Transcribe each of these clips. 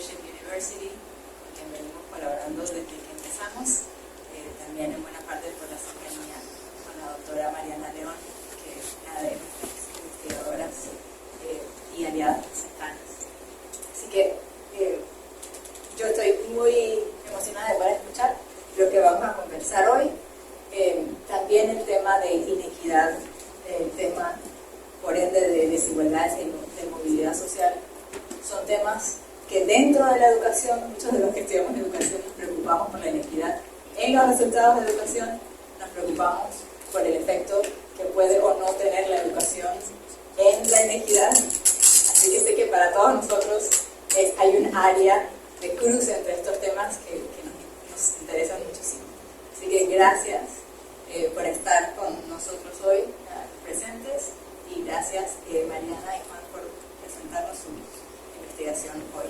Leadership University, con quien venimos colaborando desde que empezamos, también en buena parte por la cercanía con la doctora Mariana León, que es una de nuestras investigadoras y aliadas cercanas. Así que yo estoy muy emocionada de poder escuchar lo que vamos a conversar hoy. También el tema de inequidad, el tema, por ende, de desigualdades de movilidad social, son temas que dentro de la educación, muchos de los que estudiamos educación nos preocupamos por la inequidad. En los resultados de educación nos preocupamos por el efecto que puede o no tener la educación en la inequidad. Así que sé que para todos nosotros hay un área de cruce entre estos temas que nos interesan muchísimo. Así que gracias por estar con nosotros hoy presentes, y gracias Mariana y Juan por presentarnos su investigación hoy.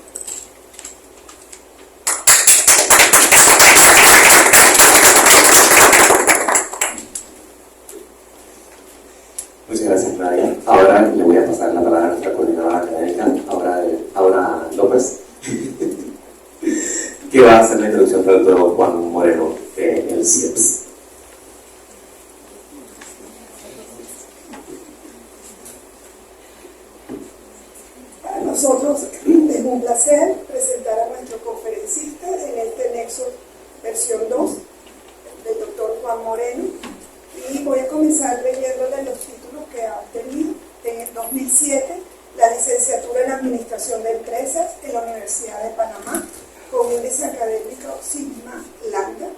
Muchas gracias, Nadia. Ahora le voy a pasar la palabra a nuestra coordinadora académica, Aura López, que va a hacer la introducción del doctor Juan Moreno en el CIEPS. Para nosotros es un placer presentar a nuestro conferencista en este Nexo versión 2, del doctor Juan Moreno, y voy a comenzar leyéndole los títulos que ha obtenido. En el 2007, la licenciatura en Administración de Empresas en la Universidad de Panamá, con índice académico Sigma Lambda.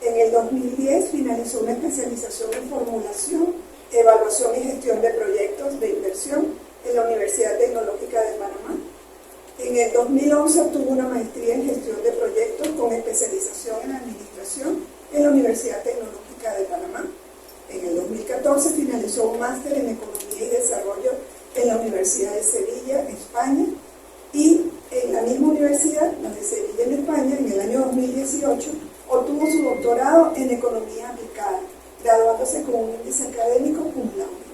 En el 2010 finalizó una especialización en formulación, evaluación y gestión de proyectos de inversión en la Universidad Tecnológica de Panamá. En el 2011 obtuvo una maestría en gestión de proyectos con especialización en administración en la Universidad Tecnológica de Panamá. En el 2014 finalizó un máster en economía y desarrollo en la Universidad de Sevilla, España, y en la misma universidad, la de Sevilla en España, en el año 2018, obtuvo su doctorado en economía aplicada, graduándose con un índice académico cum laude.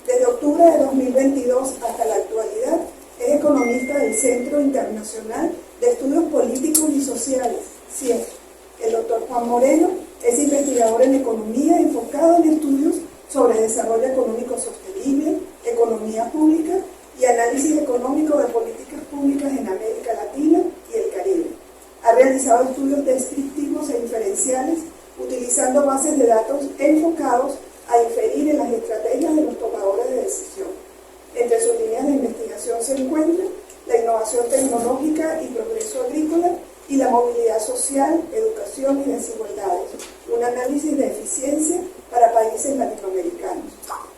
Desde octubre de 2022 hasta la actualidad, es economista del Centro Internacional de Estudios Políticos y Sociales, CIEF. El doctor Juan Moreno es investigador en economía enfocado en estudios sobre desarrollo económico sostenible, economía pública y análisis económico de políticas públicas en América Latina y el Caribe. Ha realizado estudios descriptivos e inferenciales utilizando bases de datos enfocados a inferir en las estrategias de los tomadores de decisión. Entre sus líneas de investigación se encuentran la innovación tecnológica y progreso agrícola y la movilidad social, educación y desigualdades, un análisis de eficiencia para países latinoamericanos.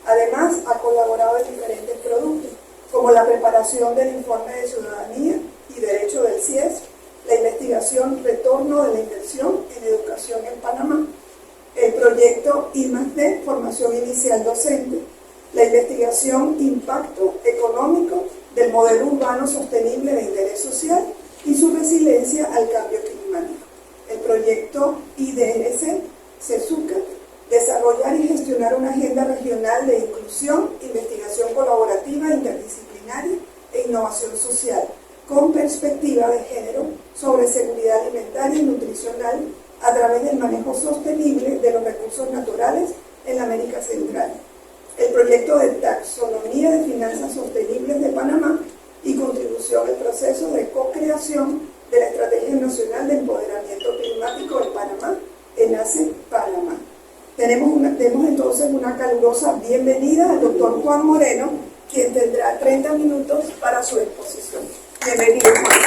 Además, ha colaborado en diferentes productos, como la preparación del informe de ciudadanía y derecho del CIES, la investigación Retorno de la Inversión en Educación en Panamá, el proyecto I+D, Formación Inicial Docente, la investigación Impacto Económico del Modelo Urbano Sostenible de Interés Social y su resiliencia al cambio climático, el proyecto IDRC, CESUCA, desarrollar y gestionar una agenda regional de inclusión, investigación colaborativa, interdisciplinaria e innovación social, con perspectiva de género sobre seguridad alimentaria y nutricional a través del manejo sostenible de los recursos naturales en la América Central. El proyecto de taxonomía de finanzas sostenibles de Panamá y contribución al proceso de co-creación de la Estrategia Nacional de Empoderamiento Climático de Panamá, ENACE Panamá. Demos entonces una calurosa bienvenida al doctor Juan Moreno, quien tendrá 30 minutos para su exposición. Bienvenido, Juan.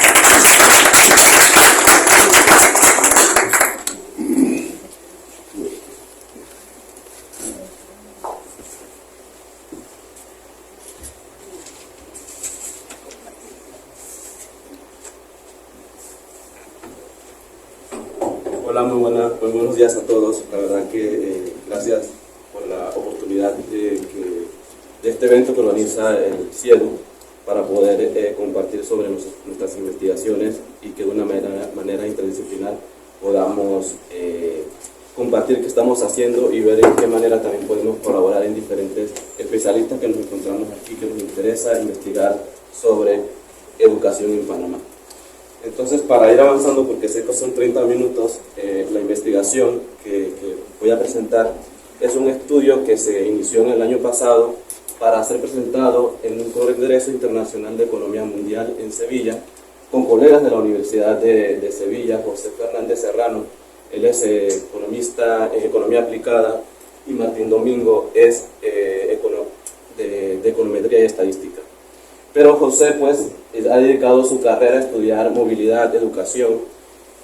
Hola, muy buenos días a todos. La verdad que gracias por la oportunidad de este evento que organiza el CIEDU para poder compartir sobre nuestras investigaciones y que de una manera interdisciplinar podamos compartir qué estamos haciendo y ver en qué manera también podemos colaborar en diferentes especialistas que nos encontramos aquí, que nos interesa investigar sobre educación en Panamá. Entonces, para ir avanzando, porque sé que son 30 minutos, la investigación que voy a presentar es un estudio que se inició en el año pasado para ser presentado en un Congreso Internacional de Economía Mundial en Sevilla, con colegas de la Universidad de Sevilla, José Fernández Serrano, él es economista en Economía Aplicada, y Martín Domingo es de Econometría y Estadística. Pero José pues ha dedicado su carrera a estudiar movilidad, educación,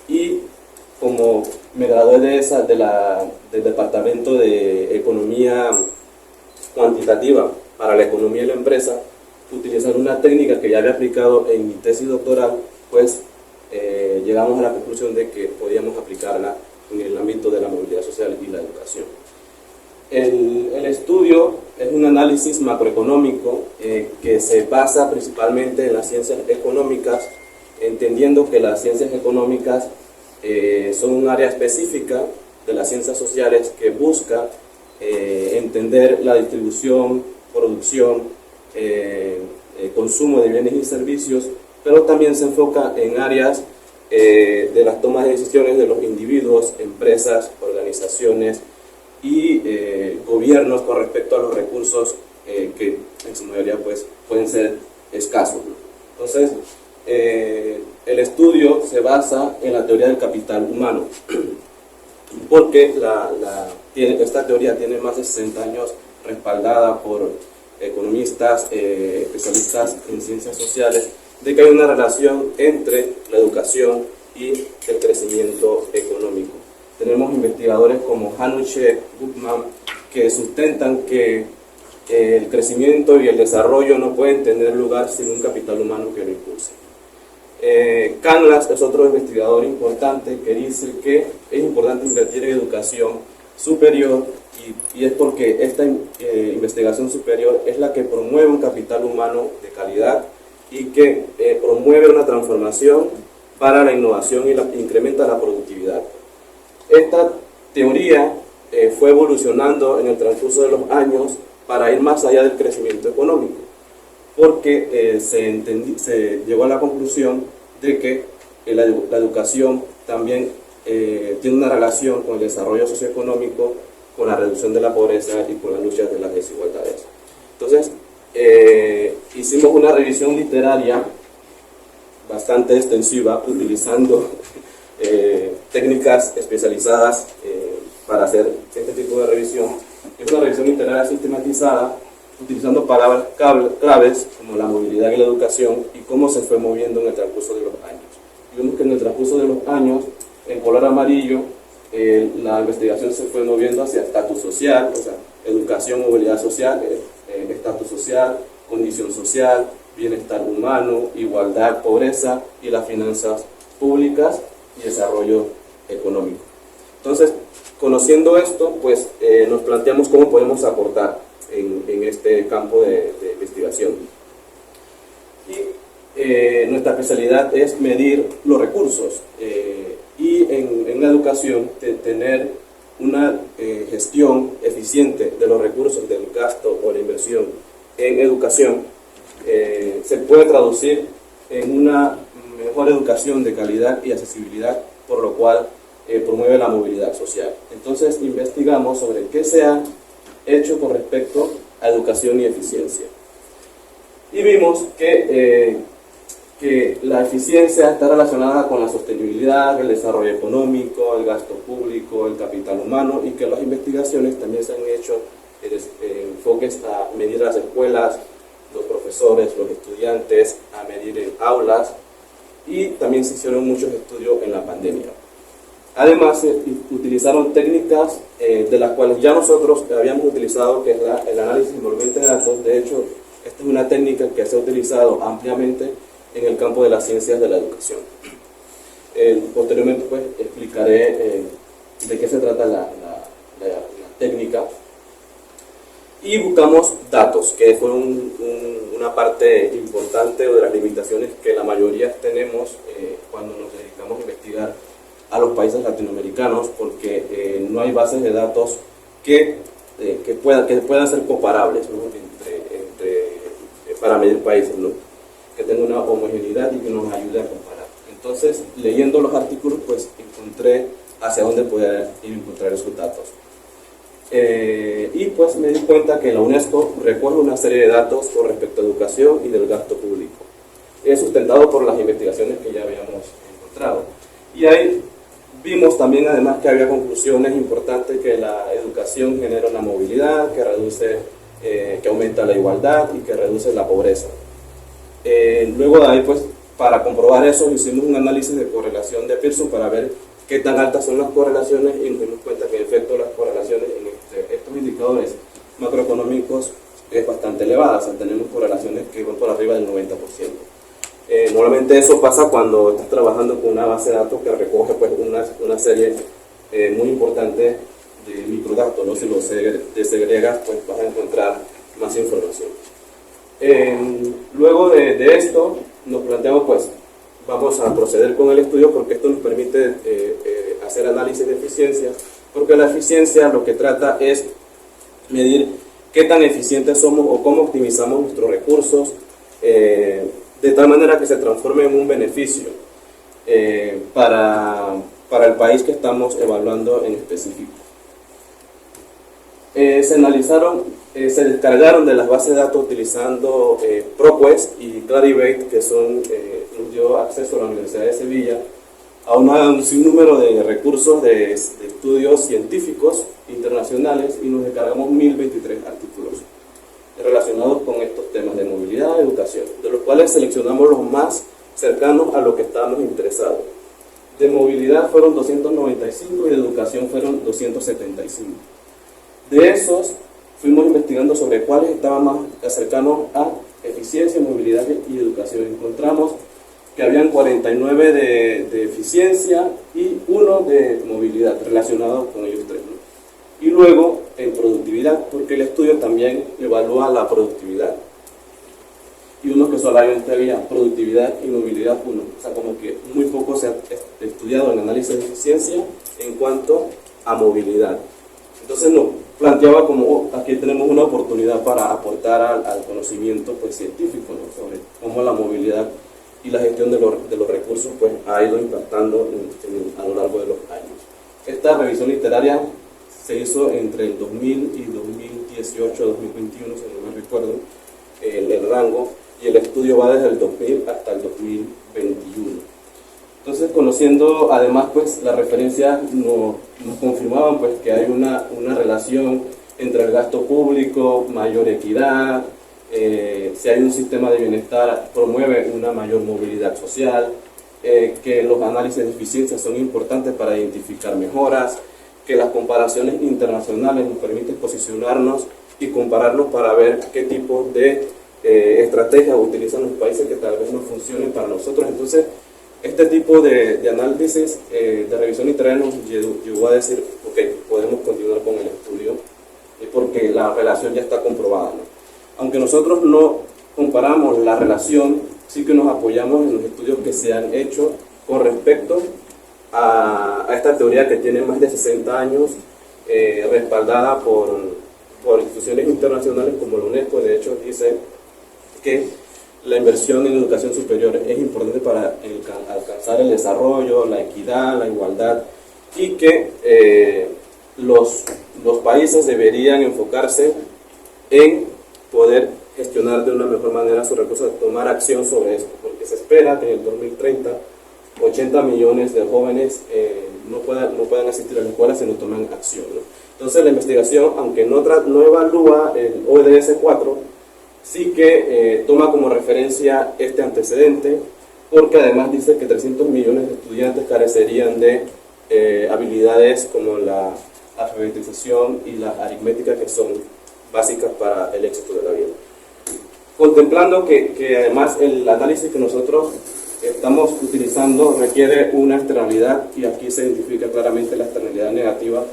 y como me gradué del Departamento de Economía Cuantitativa para la Economía y la Empresa, utilizando una técnica que ya había aplicado en mi tesis doctoral, pues llegamos a la conclusión de que podíamos aplicarla en el ámbito de la movilidad social y la educación. El estudio es un análisis macroeconómico que se basa principalmente en las ciencias económicas, entendiendo que las ciencias económicas son un área específica de las ciencias sociales que busca entender la distribución, producción, consumo de bienes y servicios, pero también se enfoca en áreas de las tomas de decisiones de los individuos, empresas, organizaciones y gobiernos con respecto a los recursos que en su mayoría pues, pueden ser escasos. Entonces, el estudio se basa en la teoría del capital humano, porque esta teoría tiene más de 60 años respaldada por economistas, especialistas en ciencias sociales, de que hay una relación entre la educación y el crecimiento económico. Tenemos investigadores como Hanushek, Gutman, que sustentan que el crecimiento y el desarrollo no pueden tener lugar sin un capital humano que lo impulse. Canlas es otro investigador importante que dice que es importante invertir en educación superior y es porque esta investigación superior es la que promueve un capital humano de calidad y que promueve una transformación para la innovación y incrementa la productividad. Esta teoría fue evolucionando en el transcurso de los años para ir más allá del crecimiento económico, porque se llegó a la conclusión de que la educación también tiene una relación con el desarrollo socioeconómico, con la reducción de la pobreza y con la lucha de las desigualdades. Entonces, hicimos una revisión literaria bastante extensiva, utilizando técnicas especializadas para hacer este tipo de revisión. Es una revisión literaria sistematizada, utilizando palabras claves como la movilidad y la educación y cómo se fue moviendo en el transcurso de los años. Y vemos que en el transcurso de los años, en color amarillo, la investigación se fue moviendo hacia estatus social, o sea, educación, movilidad social, estatus social, condición social, bienestar humano, igualdad, pobreza y las finanzas públicas y desarrollo económico. Entonces, conociendo esto, pues nos planteamos cómo podemos aportar en este campo de investigación. Y nuestra especialidad es medir los recursos y en la educación tener una gestión eficiente de los recursos del gasto o la inversión en educación se puede traducir en una mejor educación de calidad y accesibilidad, por lo cual promueve la movilidad social. Entonces investigamos sobre qué se ha hecho con respecto a educación y eficiencia. Y vimos que la eficiencia está relacionada con la sostenibilidad, el desarrollo económico, el gasto público, el capital humano, y que las investigaciones también se han hecho enfoques a medir las escuelas, los profesores, los estudiantes, a medir en aulas, y también se hicieron muchos estudios en la pandemia. Además, se utilizaron técnicas de las cuales ya nosotros habíamos utilizado, que es el análisis envolvente de datos. De hecho, esta es una técnica que se ha utilizado ampliamente en el campo de las ciencias de la educación. Posteriormente, pues, explicaré de qué se trata la técnica. Y buscamos datos, que fue una parte importante de las limitaciones que la mayoría tenemos cuando nos dedicamos a investigar a los países latinoamericanos, porque no hay bases de datos que puedan ser comparables, ¿no? para medir países, ¿no? Que tenga una homogeneidad y que nos ayude a comparar. Entonces, leyendo los artículos, pues encontré hacia dónde podía encontrar esos datos. Y pues me di cuenta que la UNESCO recoge una serie de datos con respecto a educación y del gasto público. Es sustentado por las investigaciones que ya habíamos encontrado. Y ahí vimos también además que había conclusiones importantes, que la educación genera una movilidad, que reduce, que aumenta la igualdad y que reduce la pobreza. Luego de ahí, pues, para comprobar eso, hicimos un análisis de correlación de Pearson para ver qué tan altas son las correlaciones, y nos dimos cuenta que en efecto las correlaciones en estos indicadores macroeconómicos es bastante elevada. O sea, tenemos correlaciones que van por arriba del 90%. Normalmente eso pasa cuando estás trabajando con una base de datos que recoge pues una serie muy importante de microdatos, ¿no? Si los desegregas, pues vas a encontrar más información. Luego de esto nos planteamos, pues vamos a proceder con el estudio, porque esto nos permite hacer análisis de eficiencia, porque la eficiencia lo que trata es medir qué tan eficientes somos o cómo optimizamos nuestros recursos, de tal manera que se transforme en un beneficio para el país que estamos evaluando en específico. Se descargaron de las bases de datos utilizando ProQuest y Clarivate, que nos dio acceso a la Universidad de Sevilla a un sinnúmero de recursos de estudios científicos internacionales, y nos descargamos 1023 artículos relacionados con estos temas de movilidad y educación, de los cuales seleccionamos los más cercanos a lo que estábamos interesados. De movilidad fueron 295 y de educación fueron 275. De esos fuimos investigando sobre cuáles estaban más cercanos a eficiencia, movilidad y educación. Encontramos que habían 49 de eficiencia y 1 de movilidad relacionados con ellos tres, ¿no? Y luego en productividad, porque el estudio también evalúa la productividad. Y unos que solamente había productividad y movilidad 1. O sea, como que muy poco se ha estudiado el análisis de eficiencia en cuanto a movilidad. Entonces nos planteaba como aquí tenemos una oportunidad para aportar al conocimiento pues, científico, ¿no? Sobre cómo la movilidad y la gestión de los recursos pues, ha ido impactando a lo largo de los años. Esta revisión literaria se hizo entre el 2000 y 2018, 2021, si no me recuerdo, el rango, y el estudio va desde el 2000 hasta el 2021. Entonces, conociendo además pues la referencia, nos confirmaban pues que hay una relación entre el gasto público, mayor equidad, si hay un sistema de bienestar, promueve una mayor movilidad social, que los análisis de eficiencia son importantes para identificar mejoras, que las comparaciones internacionales nos permiten posicionarnos y compararnos para ver qué tipo de estrategias utilizan los países que tal vez no funcionen para nosotros. Entonces, este tipo de análisis de revisión literaria nos llevó a decir, ok, podemos continuar con el estudio, porque la relación ya está comprobada, ¿no? Aunque nosotros no comparamos la relación, sí que nos apoyamos en los estudios que se han hecho con respecto a esta teoría que tiene más de 60 años, respaldada por instituciones internacionales como la UNESCO. De hecho, dice que la inversión en educación superior es importante para alcanzar el desarrollo, la equidad, la igualdad, y que los países deberían enfocarse en poder gestionar de una mejor manera sus recursos, tomar acción sobre esto, porque se espera que en el 2030 80 millones de jóvenes no puedan asistir a la escuela si no toman acción, ¿no? Entonces la investigación, aunque no evalúa el ODS 4, sí que toma como referencia este antecedente, porque además dice que 300 millones de estudiantes carecerían de habilidades como la alfabetización y la aritmética, que son básicas para el éxito de la vida. Contemplando que además el análisis que nosotros estamos utilizando requiere una externalidad, y aquí se identifica claramente la externalidad negativa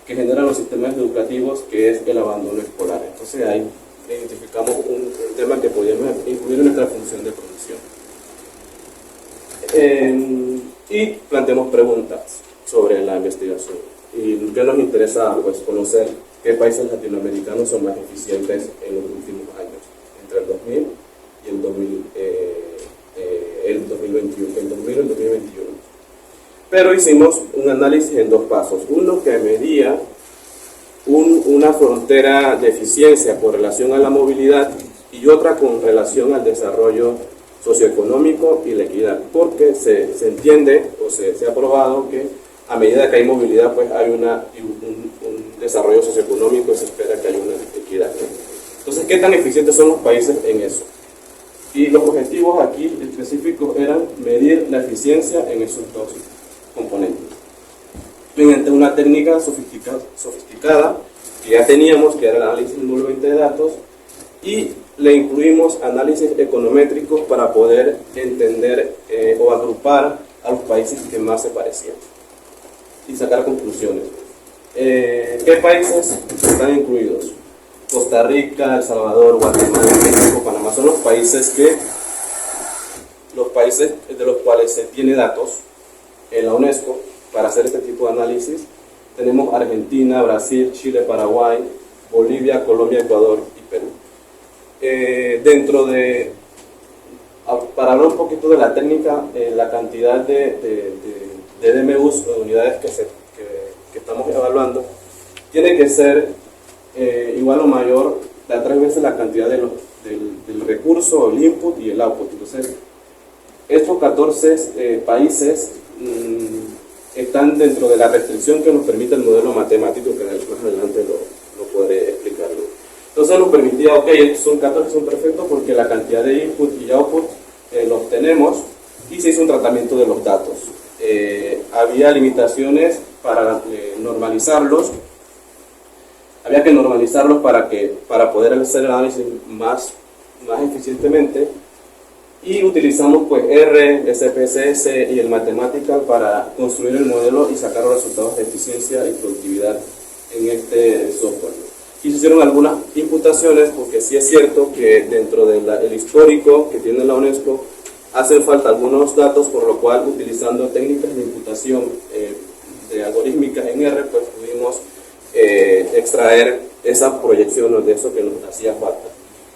que generan los sistemas educativos, que es el abandono escolar. Entonces ahí identificamos un tema que podríamos incluir en nuestra función de producción. Y planteamos preguntas sobre la investigación. Y que nos interesa pues, conocer qué países latinoamericanos son más eficientes en los últimos años, entre el 2000 y el 2021, el 2000 y el 2021. pero hicimos un análisis en 2 pasos. Uno que medía una frontera de eficiencia con relación a la movilidad y otra con relación al desarrollo socioeconómico y la equidad, porque se entiende o se ha probado que a medida que hay movilidad pues hay un desarrollo socioeconómico y se espera que haya una equidad. Entonces, ¿qué tan eficientes son los países en eso? Y los objetivos aquí específicos eran medir la eficiencia en esos 2 componentes mediante una técnica sofisticada que ya teníamos, que era el análisis envolvente de datos, y le incluimos análisis econométricos para poder entender o agrupar a los países que más se parecían y sacar conclusiones. ¿Qué países están incluidos? Costa Rica, El Salvador, Guatemala, México, Panamá son los países de los cuales se tiene datos en la UNESCO para hacer este tipo de análisis. Tenemos Argentina, Brasil, Chile, Paraguay, Bolivia, Colombia, Ecuador y Perú. Para hablar un poquito de la técnica, la cantidad de DMUs, de unidades que estamos evaluando, tiene que ser igual o mayor a 3 veces la cantidad del recurso, el input y el output. Entonces, estos 14 países están dentro de la restricción que nos permite el modelo matemático, que más adelante lo podré explicar. Entonces nos permitía, ok, son 14, son perfectos porque la cantidad de input y output los tenemos, y se hizo un tratamiento de los datos. Había limitaciones para normalizarlos, había que normalizarlos para poder hacer el análisis más eficientemente, y utilizamos pues R, SPSS y el Mathematical para construir el modelo y sacar los resultados de eficiencia y productividad en este software. Y se hicieron algunas imputaciones, porque sí es cierto que dentro del histórico que tiene la UNESCO hacen falta algunos datos, por lo cual utilizando técnicas de imputación de algorítmicas en R, pues pudimos extraer esa proyección de eso que nos hacía falta.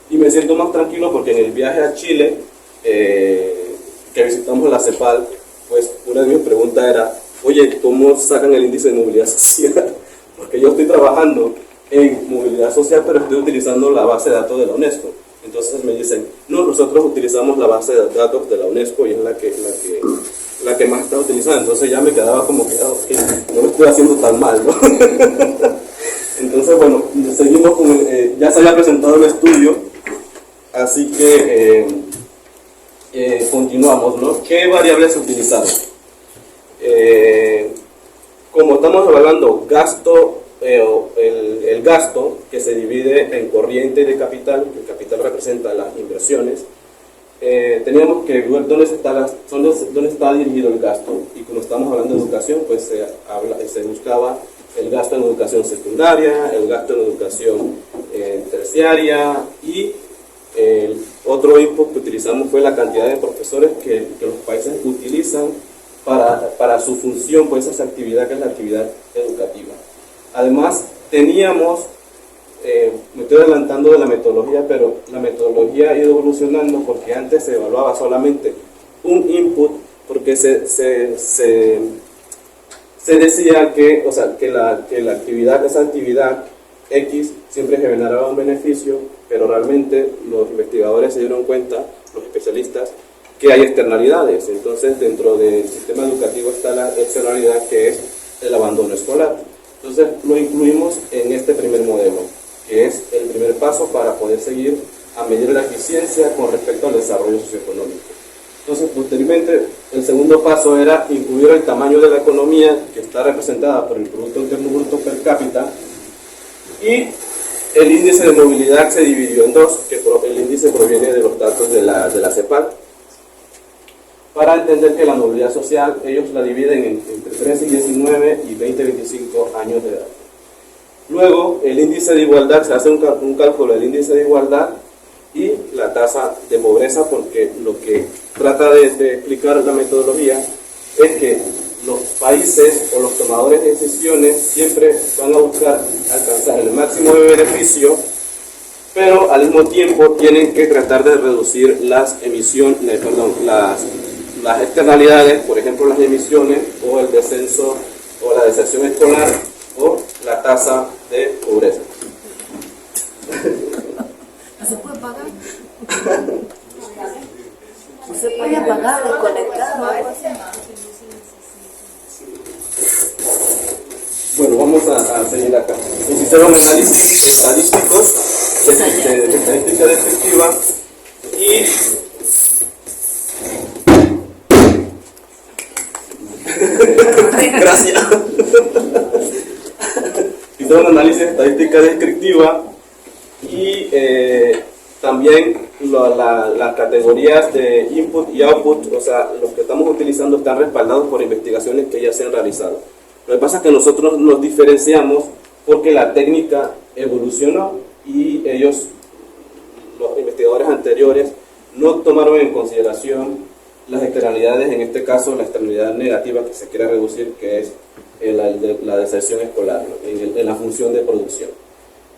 Y me siento más tranquilo porque en el viaje a Chile, que visitamos la CEPAL, pues una de mis preguntas era, oye, ¿cómo sacan el índice de movilidad social? Porque yo estoy trabajando en movilidad social, pero estoy utilizando la base de datos de la UNESCO. Entonces me dicen, no, nosotros utilizamos la base de datos de la UNESCO y es la que más está utilizando. Entonces ya me quedaba como que, okay, no lo estoy haciendo tan mal, ¿no? Entonces, bueno, seguimos con ya se había presentado el estudio, así que continuamos, ¿no? ¿Qué variables se utilizaron? Como estamos evaluando gasto, el gasto que se divide en corriente de capital, que el capital representa las inversiones, teníamos que ver dónde está dirigido el gasto, y como estamos hablando de educación, pues se buscaba el gasto en educación secundaria, el gasto en educación terciaria, y el otro input que utilizamos fue la cantidad de profesores que los países utilizan para su función, pues esa actividad que es la actividad educativa. Además, teníamos, me estoy adelantando de la metodología, pero la metodología ha ido evolucionando, porque antes se evaluaba solamente un input, porque se decía que, o sea, que la actividad, esa actividad X siempre generaba un beneficio, pero realmente los investigadores se dieron cuenta, los especialistas, que hay externalidades. Entonces, dentro del sistema educativo está la externalidad, que es el abandono escolar. Entonces, lo incluimos en este primer modelo, que es el primer paso para poder seguir a medir la eficiencia con respecto al desarrollo socioeconómico. Entonces, posteriormente, el segundo paso era incluir el tamaño de la economía, que está representada por el Producto Interno Bruto per cápita, y el índice de movilidad se dividió en 2, que el índice proviene de los datos de la CEPAL, para entender que la movilidad social ellos la dividen entre 13 y 19 y 20 y 25 años de edad. Luego, el índice de igualdad, se hace un cálculo del índice de igualdad y la tasa de pobreza, porque lo que trata de explicar la metodología es que los países o los tomadores de decisiones siempre van a buscar alcanzar el máximo de beneficio, pero al mismo tiempo tienen que tratar de reducir las las externalidades, por ejemplo las emisiones o el descenso o la deserción escolar o la tasa de pobreza. ¿No se puede pagar? ¿No se puede apagar, desconectar o algo así? Bueno, vamos a seguir acá. Hicieron análisis estadísticos de estadística descriptiva y gracias. Hicieron análisis estadística descriptiva y también las categorías de input y output, o sea, los que estamos utilizando están respaldados por investigaciones que ya se han realizado. Lo que pasa es que nosotros nos diferenciamos porque la técnica evolucionó y ellos, los investigadores anteriores, no tomaron en consideración las externalidades, en este caso la externalidad negativa que se quiere reducir, que es la deserción escolar, ¿no? en la función de producción.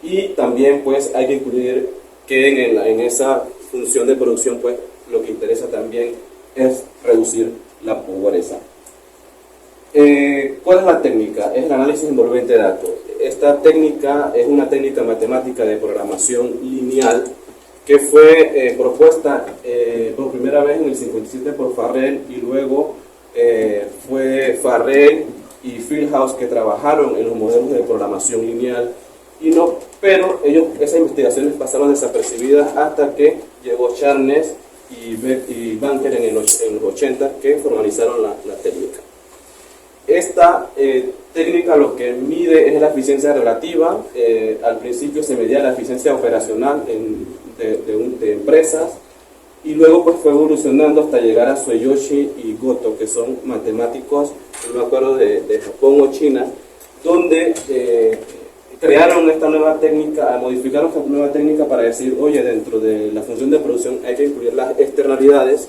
Y también pues hay que incluir que en esa función de producción pues lo que interesa también es reducir la pobreza. ¿Cuál es la técnica? Es el análisis envolvente de datos. Esta técnica es una técnica matemática de programación lineal que fue propuesta por primera vez en el 57 por Farrell y luego fue Farrell y Fieldhouse que trabajaron en los modelos de programación lineal pero esas investigaciones pasaron desapercibidas hasta que llegó Charnes y Banker en los 80 que formalizaron la técnica. Esta técnica lo que mide es la eficiencia relativa. Al principio se medía la eficiencia operacional de empresas y luego pues fue evolucionando hasta llegar a Tsuyoshi y Goto, que son matemáticos, no me acuerdo de Japón o China, donde crearon esta nueva técnica, modificaron esta nueva técnica para decir, oye, dentro de la función de producción hay que incluir las externalidades,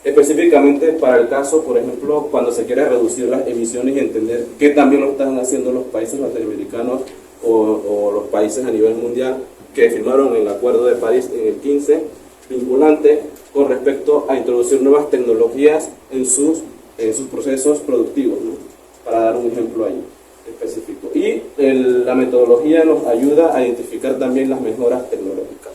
específicamente para el caso, por ejemplo, cuando se quiere reducir las emisiones y entender que también lo están haciendo los países latinoamericanos o los países a nivel mundial que firmaron el Acuerdo de París en el 15, vinculante con respecto a introducir nuevas tecnologías en sus procesos productivos, ¿no? Para dar un ejemplo ahí específico. Y la metodología nos ayuda a identificar también las mejoras tecnológicas.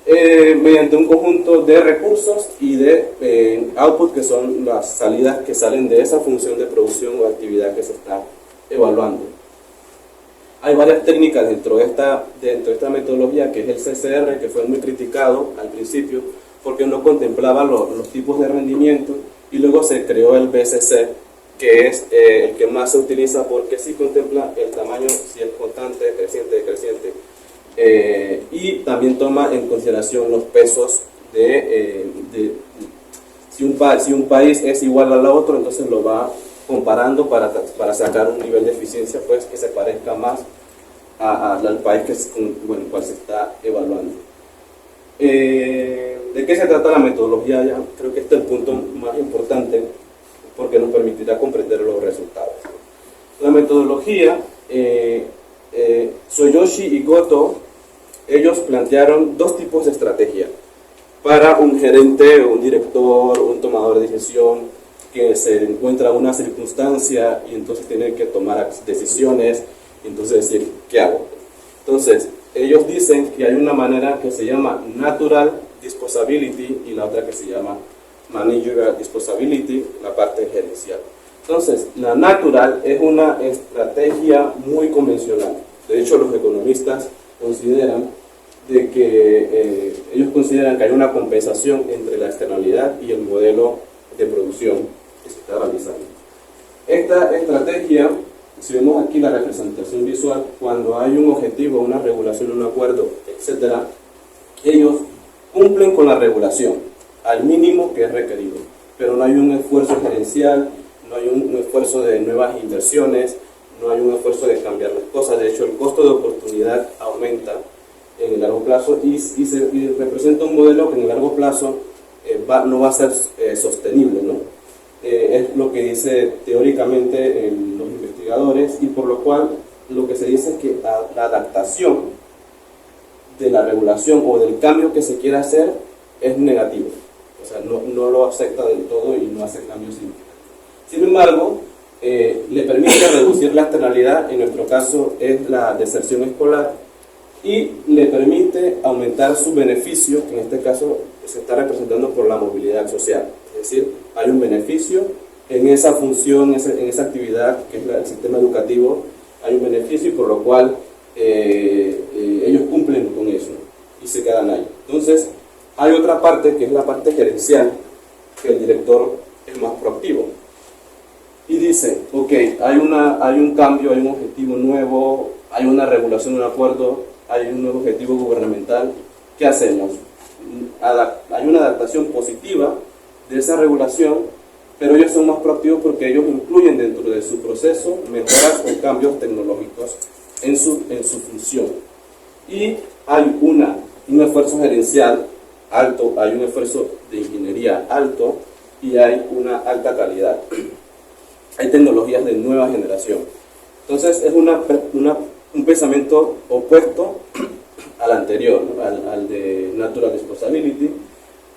Mediante un conjunto de recursos y de output, que son las salidas que salen de esa función de producción o actividad que se está evaluando. Hay varias técnicas dentro de esta metodología, que es el CCR, que fue muy criticado al principio porque no contemplaba los tipos de rendimiento, y luego se creó el BCC, que es el que más se utiliza porque sí contempla el tamaño, si es constante, decreciente, y también toma en consideración los pesos si un país es igual al otro, entonces lo va comparando para sacar un nivel de eficiencia pues que se parezca más al país con el cual se está evaluando. ¿De qué se trata la metodología ya? Creo que este es el punto más importante porque nos permitirá comprender los resultados. La metodología, Tsuyoshi y Goto, ellos plantearon dos tipos de estrategia para un gerente, un director, un tomador de decisión que se encuentra en una circunstancia y entonces tiene que tomar decisiones y entonces decir, ¿qué hago? Entonces, ellos dicen que hay una manera que se llama Natural Disposability y la otra que se llama Managerial Disposability, la parte gerencial. Entonces, la natural es una estrategia muy convencional. De hecho, los economistas consideran de que ellos consideran que hay una compensación entre la externalidad y el modelo de producción que se está realizando. Esta estrategia, si vemos aquí la representación visual, cuando hay un objetivo, una regulación, un acuerdo, etc., ellos cumplen con la regulación al mínimo que es requerido, pero no hay un esfuerzo gerencial, no hay un esfuerzo de nuevas inversiones, no hay un esfuerzo de cambiar las cosas. De hecho, el costo de oportunidad aumenta en el largo plazo y representa un modelo que en el largo plazo no va a ser sostenible, ¿no? Es lo que dice teóricamente los investigadores, y por lo cual lo que se dice es que la adaptación de la regulación o del cambio que se quiera hacer es negativo. O sea, no lo acepta del todo y no hace cambios significativos. Sin embargo, le permite reducir la externalidad, en nuestro caso es la deserción escolar, y le permite aumentar su beneficio, que en este caso se está representando por la movilidad social. Es decir, hay un beneficio en esa función, en esa actividad que es el sistema educativo, hay un beneficio y por lo cual ellos cumplen con eso y se quedan ahí. Entonces, hay otra parte que es la parte gerencial, que el director es más proactivo. Y dice, ok, hay un cambio, hay un objetivo nuevo, hay una regulación, un acuerdo, hay un nuevo objetivo gubernamental. ¿Qué hacemos? Hay una adaptación positiva de esa regulación, pero ellos son más proactivos porque ellos incluyen dentro de su proceso mejoras o cambios tecnológicos en su función. Y hay un esfuerzo gerencial alto, hay un esfuerzo de ingeniería alto y hay una alta calidad. Hay tecnologías de nueva generación. Entonces es un pensamiento opuesto al anterior, ¿no? al de Natural Responsibility.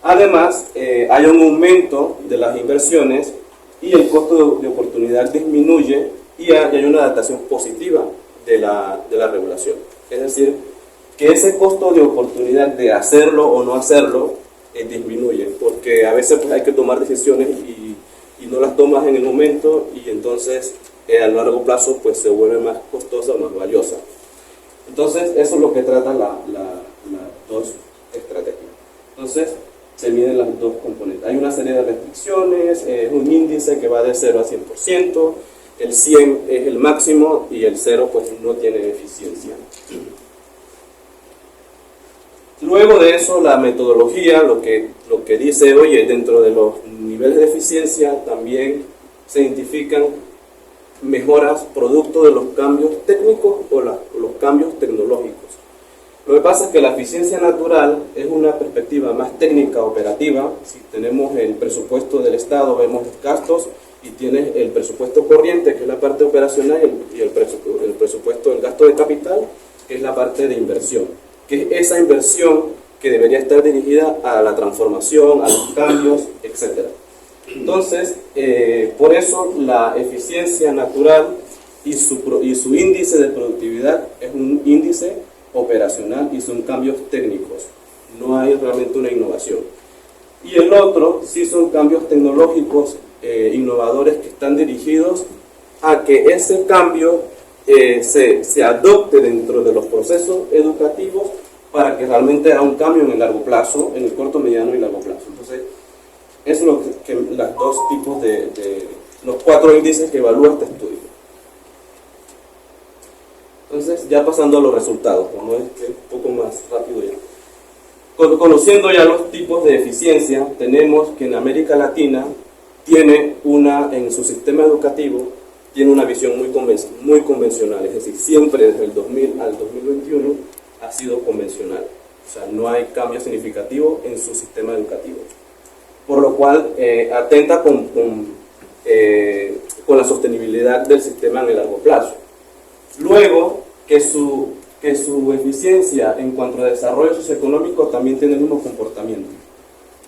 Además, hay un aumento de las inversiones y el costo de oportunidad disminuye y hay una adaptación positiva de la regulación. Es decir, que ese costo de oportunidad de hacerlo o no hacerlo disminuye, porque a veces pues, hay que tomar decisiones y no las tomas en el momento y entonces a largo plazo pues se vuelve más costosa o más valiosa. Entonces eso es lo que trata las dos estrategias. Entonces se miden las dos componentes. Hay una serie de restricciones, es un índice que va de 0 a 100%, el 100 es el máximo y el 0 pues no tiene eficiencia. Luego de eso, la metodología, lo que dice, oye, dentro de los niveles de eficiencia también se identifican mejoras producto de los cambios técnicos o los cambios tecnológicos. Lo que pasa es que la eficiencia natural es una perspectiva más técnica, operativa. Si tenemos el presupuesto del Estado, vemos los gastos y tienes el presupuesto corriente, que es la parte operacional, y el presupuesto del gasto de capital, que es la parte de inversión, que es esa inversión que debería estar dirigida a la transformación, a los cambios, etc. Entonces, por eso la eficiencia natural y su índice de productividad es un índice operacional y son cambios técnicos, no hay realmente una innovación. Y el otro sí son cambios tecnológicos innovadores que están dirigidos a que ese cambio se adopte dentro de los procesos educativos para que realmente haga un cambio en el largo plazo, en el corto, mediano y largo plazo. Entonces, eso es lo que los dos tipos los 4 índices que evalúa este estudio. Entonces, ya pasando a los resultados, como es un poco más rápido ya. Conociendo ya los tipos de eficiencia, tenemos que en América Latina tiene en su sistema educativo, tiene una visión muy convencional, es decir, siempre desde el 2000 al 2021 ha sido convencional. O sea, no hay cambio significativo en su sistema educativo. Por lo cual, atenta con la sostenibilidad del sistema en el largo plazo. Luego, que su eficiencia en cuanto a desarrollo socioeconómico también tiene el mismo comportamiento.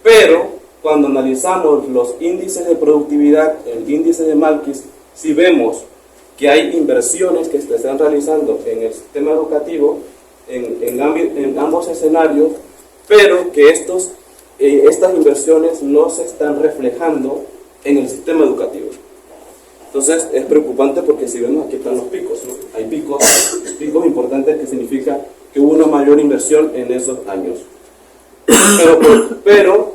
Pero, cuando analizamos los índices de productividad, el índice de Malkis, si vemos que hay inversiones que se están realizando en el sistema educativo, en ambos escenarios, pero que estas inversiones no se están reflejando en el sistema educativo. Entonces es preocupante porque si vemos aquí están los picos, ¿no? Hay picos importantes que significa que hubo una mayor inversión en esos años. Pero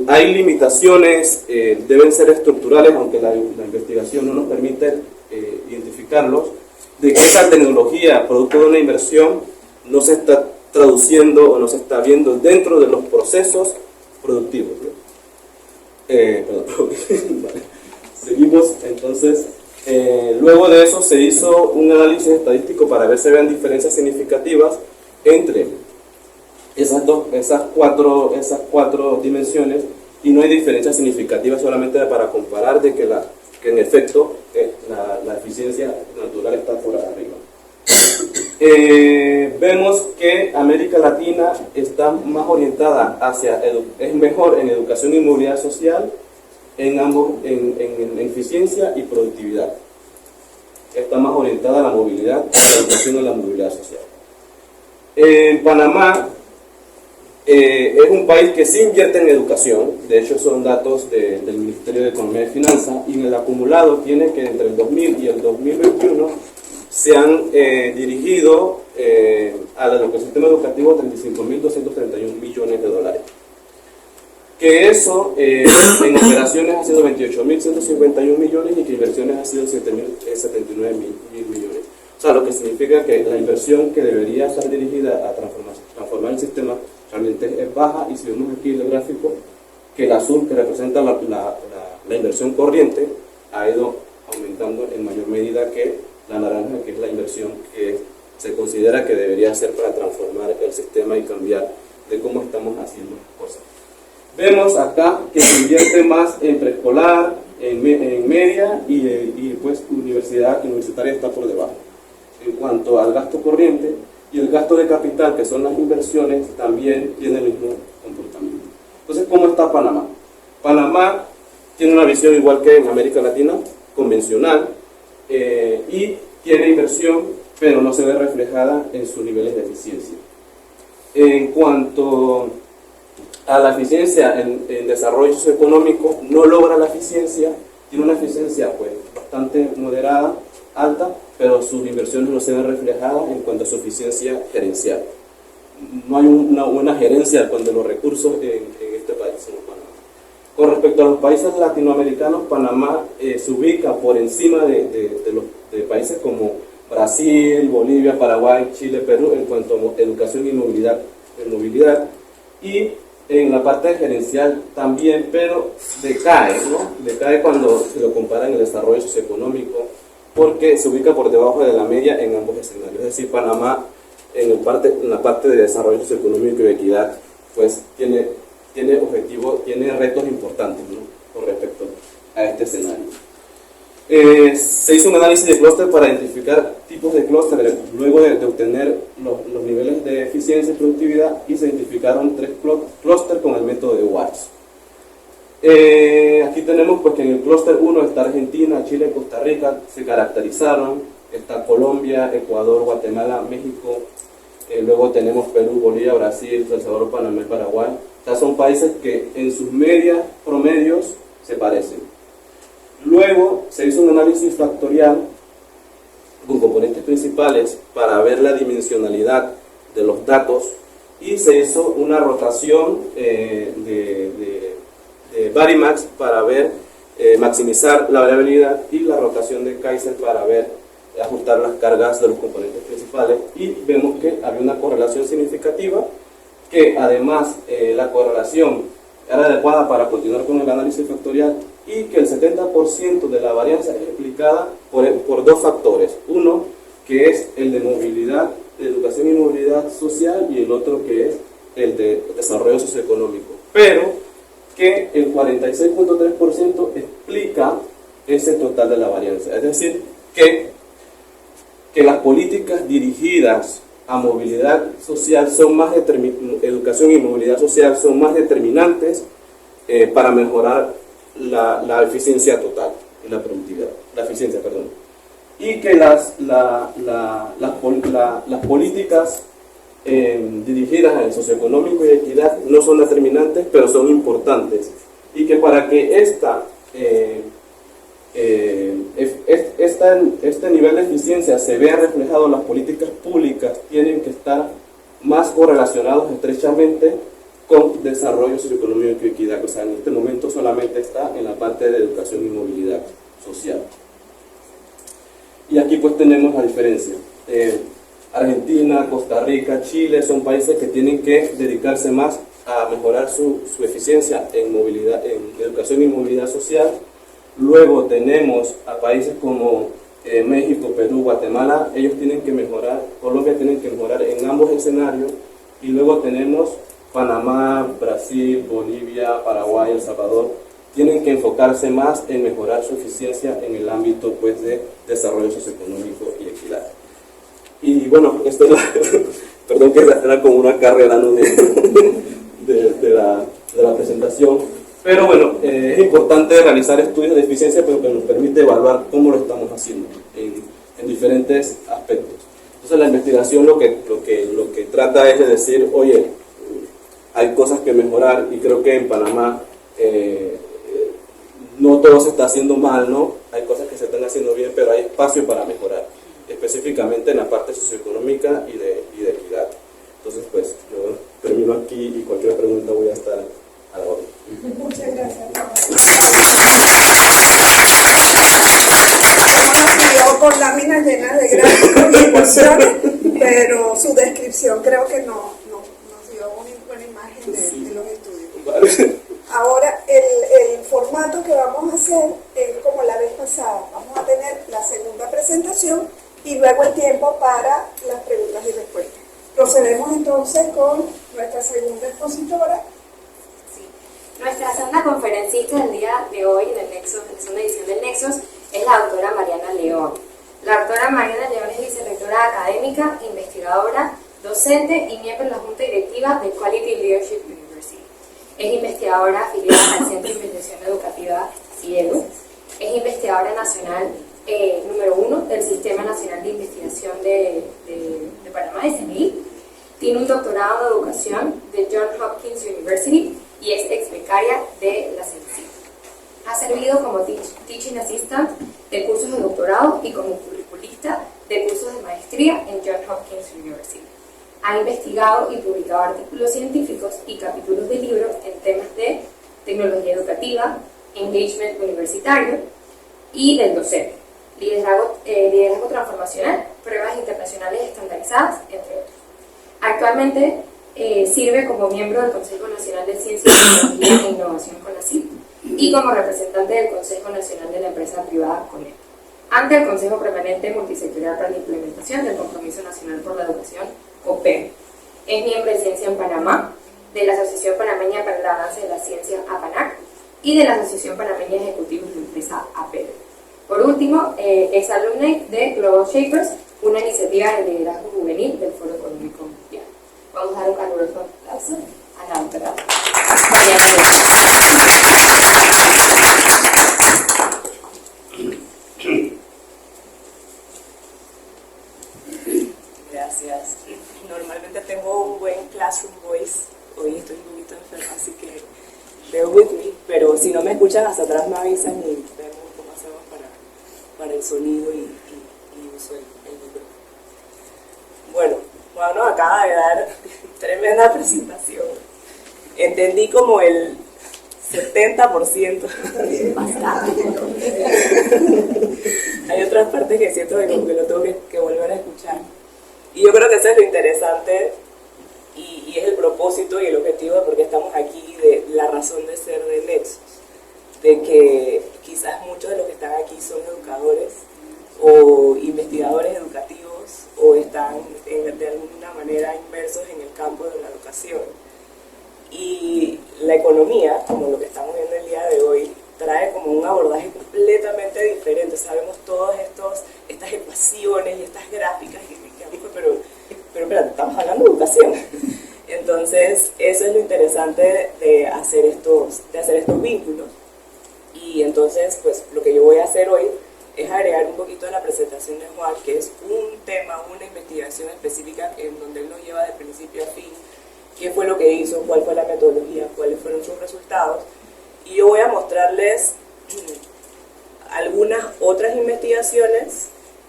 hay limitaciones, deben ser estructurales, aunque la investigación no nos permite identificarlos, de que esa tecnología, producto de una inversión, no se está traduciendo o no se está viendo dentro de los procesos productivos, ¿no? Vale. Seguimos, entonces, luego de eso se hizo un análisis estadístico para ver si habían diferencias significativas entre esas cuatro dimensiones, y no hay diferencias significativas, solamente para comparar de que en efecto la eficiencia natural está por arriba. vemos que América Latina está más orientada hacia, es mejor en educación y movilidad social, en ambos, en eficiencia y productividad. Está más orientada a la movilidad, a la educación y a la movilidad social. En Panamá es un país que sí invierte en educación, de hecho son datos del Ministerio de Economía y Finanzas, y en el acumulado tiene que entre el 2000 y el 2021 se han dirigido al sistema educativo 35.231 millones de dólares. Que eso en operaciones ha sido 28.151 millones y que inversiones ha sido 7.079 millones. O sea, lo que significa que la inversión que debería estar dirigida a transformar el sistema realmente es baja, y si vemos aquí el gráfico, que el azul que representa la inversión corriente ha ido aumentando en mayor medida que la naranja, que es la inversión que se considera que debería ser para transformar el sistema y cambiar de cómo estamos haciendo las cosas. Vemos acá que se invierte más en preescolar, en media y pues universitaria está por debajo. En cuanto al gasto corriente y el gasto de capital, que son las inversiones, también tiene el mismo comportamiento. Entonces, ¿cómo está Panamá? Panamá tiene una visión igual que en América Latina, convencional, y tiene inversión, pero no se ve reflejada en sus niveles de eficiencia. En cuanto a la eficiencia en desarrollo socioeconómico, no logra la eficiencia, tiene una eficiencia pues bastante moderada, alta, pero sus inversiones no se ven reflejadas en cuanto a su eficiencia gerencial. No hay una buena gerencia de los recursos en este país, en Panamá. Con respecto a los países latinoamericanos, Panamá se ubica por encima de países como Brasil, Bolivia, Paraguay, Chile, Perú, en cuanto a educación y movilidad, y en la parte gerencial también, pero decae, ¿no? Decae cuando se lo compara en el desarrollo socioeconómico, porque se ubica por debajo de la media en ambos escenarios. Es decir, Panamá en la parte de desarrollo socioeconómico y de equidad, pues tiene retos importantes, ¿no? Con respecto a este escenario. Se hizo un análisis de clúster para identificar tipos de clúster luego de obtener los niveles de eficiencia y productividad, y se identificaron 3 clústeres con el método de Watts. Aquí tenemos pues que en el clúster 1 está Argentina, Chile, Costa Rica, se caracterizaron, está Colombia, Ecuador, Guatemala, México, luego tenemos Perú, Bolivia, Brasil, El Salvador, Panamá y Paraguay. O sea, son países que en sus medias promedios se parecen. Luego se hizo un análisis factorial con componentes principales para ver la dimensionalidad de los datos, y se hizo una rotación de Varimax para ver maximizar la variabilidad, y la rotación de Kaiser para ajustar las cargas de los componentes principales, y vemos que había una correlación significativa, que además la correlación era adecuada para continuar con el análisis factorial, y que el 70% de la varianza es explicada por 2 factores. Uno, que es el de movilidad, de educación y movilidad social, y el otro que es el de desarrollo socioeconómico. Pero que el 46.3% explica ese total de la varianza. Es decir, que las políticas dirigidas a movilidad social son más educación y movilidad social son más determinantes para mejorar la eficiencia total y la productividad, la eficiencia, perdón. Y que las políticas dirigidas al socioeconómico y equidad no son determinantes, pero son importantes. Y que para que este nivel de eficiencia se vea reflejado, las políticas públicas tienen que estar más correlacionados estrechamente con desarrollo socioeconómico y equidad. O sea, en este momento solamente está en la parte de educación y movilidad social. Y aquí pues tenemos la diferencia. Argentina, Costa Rica, Chile son países que tienen que dedicarse más a mejorar su eficiencia en educación y movilidad social. Luego tenemos a países como México, Perú, Guatemala, ellos tienen que mejorar, Colombia tienen que mejorar en ambos escenarios. Y luego tenemos Panamá, Brasil, Bolivia, Paraguay, El Salvador, tienen que enfocarse más en mejorar su eficiencia en el ámbito pues, de desarrollo socioeconómico y equidad. Y bueno, esto es perdón que era como una carrera, ¿no? de la presentación, pero bueno, es importante realizar estudios de eficiencia, pero que nos permite evaluar cómo lo estamos haciendo en diferentes aspectos. Entonces la investigación lo que trata es de decir, oye, hay cosas que mejorar, y creo que en Panamá no todo se está haciendo mal, ¿no? Hay cosas que se están haciendo bien, pero hay espacio para mejorar, específicamente en la parte socioeconómica y de equidad. Entonces, pues, yo termino aquí y cualquier pregunta voy a estar a la orden. Muchas gracias. Yo con láminas llenas de gráficos y emociones, pero su descripción creo que nos dio una buena imagen de los estudios. Vale. Ahora, el formato que vamos a hacer es como la vez pasada. Vamos a tener la segunda presentación y luego el tiempo para las preguntas y respuestas. Procedemos entonces con nuestra segunda expositora. Sí. Nuestra segunda conferencista del día de hoy en el Nexos, en la segunda edición del Nexos, es la doctora Mariana León. La doctora Mariana León es vicerrectora académica, investigadora, docente y miembro de la Junta Directiva de Quality Leadership University. Es investigadora afiliada al Centro de Investigación Educativa CIEDU. Es investigadora nacional número 1 del Sistema Nacional de Investigación de Panamá, de CNI. Tiene un doctorado en educación de Johns Hopkins University y es ex becaria de la CENCI. Ha servido como teaching assistant de cursos de doctorado y como curriculista de cursos de maestría en Johns Hopkins University. Ha investigado y publicado artículos científicos y capítulos de libros en temas de tecnología educativa, engagement universitario y del docente, liderazgo transformacional, pruebas internacionales estandarizadas, entre otros. Actualmente sirve como miembro del Consejo Nacional de Ciencia, Tecnología e Innovación CONACYT y como representante del Consejo Nacional de la Empresa Privada CONEP, ante el Consejo Permanente Multisectorial para la Implementación del Compromiso Nacional por la Educación, COPEM. Es miembro de Ciencia en Panamá, de la Asociación Panameña para el Avance de la Ciencia, APANAC, y de la Asociación Panameña de Ejecutivos de Empresa, APED. Por último, es alumna de Global Shapers, una iniciativa de liderazgo juvenil del Foro Económico Mundial. Vamos a dar un caluroso aplauso a la doctora Mariana León. Gracias. Normalmente tengo un buen classroom voice. Hoy estoy un poquito enferma, así que bear with me. Pero si no me escuchan, hasta atrás me avisan y vemos cómo hacemos para el sonido y uso el micrófono. Bueno, Juan nos acaba de dar tremenda presentación. Entendí como el 70%. Bastante. Hay otras partes que siento que como que lo tengo que volver a escuchar. Y yo creo que eso es lo interesante y es el propósito y el objetivo de por qué estamos aquí, de la razón de ser de Nexos. De que quizás muchos de los que están aquí son educadores o investigadores educativos o están de alguna manera inmersos en el campo de la educación. Y la economía, como lo que estamos viendo el día de hoy, trae como un abordaje completamente diferente. Sabemos todas estas ecuaciones y estas gráficas pero espérate, estamos hablando de educación. Entonces, eso es lo interesante de hacer estos vínculos. Y entonces, pues, lo que yo voy a hacer hoy es agregar un poquito de la presentación de Juan, que es un tema, una investigación específica en donde él nos lleva de principio a fin, qué fue lo que hizo, cuál fue la metodología, cuáles fueron sus resultados. Y yo voy a mostrarles algunas otras investigaciones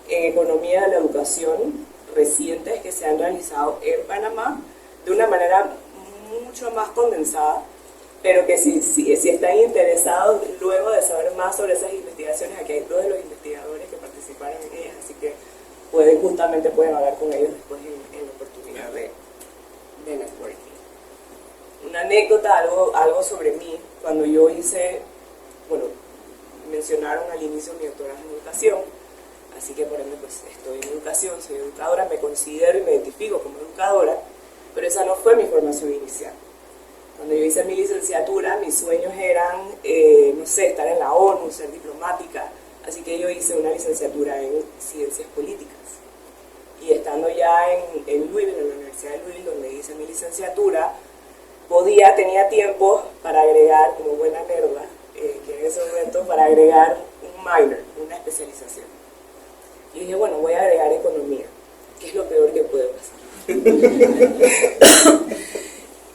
en economía de la educación recientes que se han realizado en Panamá de una manera mucho más condensada, pero que si están interesados luego de saber más sobre esas investigaciones, aquí hay dos de los investigadores que participaron en ellas, así que pueden hablar con ellos después en la oportunidad de networking. Una anécdota, algo sobre mí. Cuando yo mencionaron al inicio mi doctorado en educación, así que por ende pues estoy en educación, soy educadora, me considero y me identifico como educadora, pero esa no fue mi formación inicial. Cuando yo hice mi licenciatura, mis sueños eran, estar en la ONU, ser diplomática, así que yo hice una licenciatura en ciencias políticas. y estando ya en Louisville, en la Universidad de Louisville, donde hice mi licenciatura, tenía tiempo para agregar, como buena nerda, que en ese momento, para agregar un minor, una especialización. Y dije, bueno, voy a agregar economía, que es lo peor que puede pasar.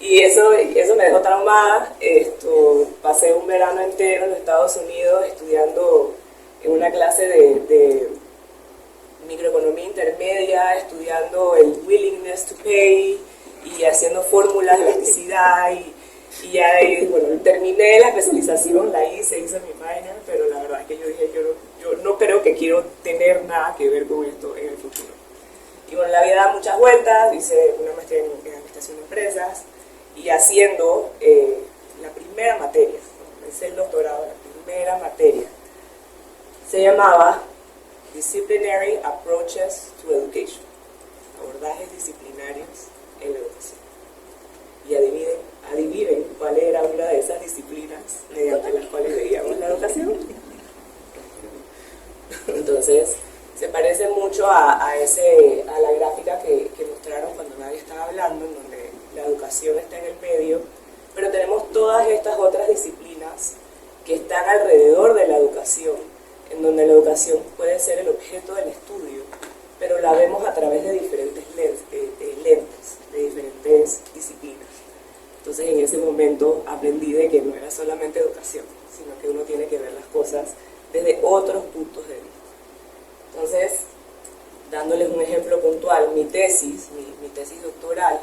Y eso me dejó traumada. Pasé un verano entero en los Estados Unidos estudiando en una clase de microeconomía intermedia, estudiando el willingness to pay y haciendo fórmulas de elasticidad y ya bueno, terminé la especialización, hice mi minor, pero la verdad es que yo dije, yo no creo que quiero tener nada que ver con esto en el futuro. Y bueno, la vida da muchas vueltas, hice una maestría en administración de empresas y haciendo la primera materia, hice el doctorado, la primera materia, se llamaba Disciplinary Approaches to Education, abordajes disciplinarios en la educación. Y adivinen cuál era una de esas disciplinas mediante las cuales veíamos la educación. Entonces, se parece mucho a la gráfica que mostraron cuando nadie estaba hablando, en donde la educación está en el medio, pero tenemos todas estas otras disciplinas que están alrededor de la educación, en donde la educación puede ser el objeto del estudio, pero la vemos a través de diferentes lentes, de diferentes disciplinas. Entonces, en ese momento aprendí de que no era solamente educación, sino que uno tiene que ver las cosas desde otros puntos de vista. Entonces, dándoles un ejemplo puntual, mi tesis doctoral,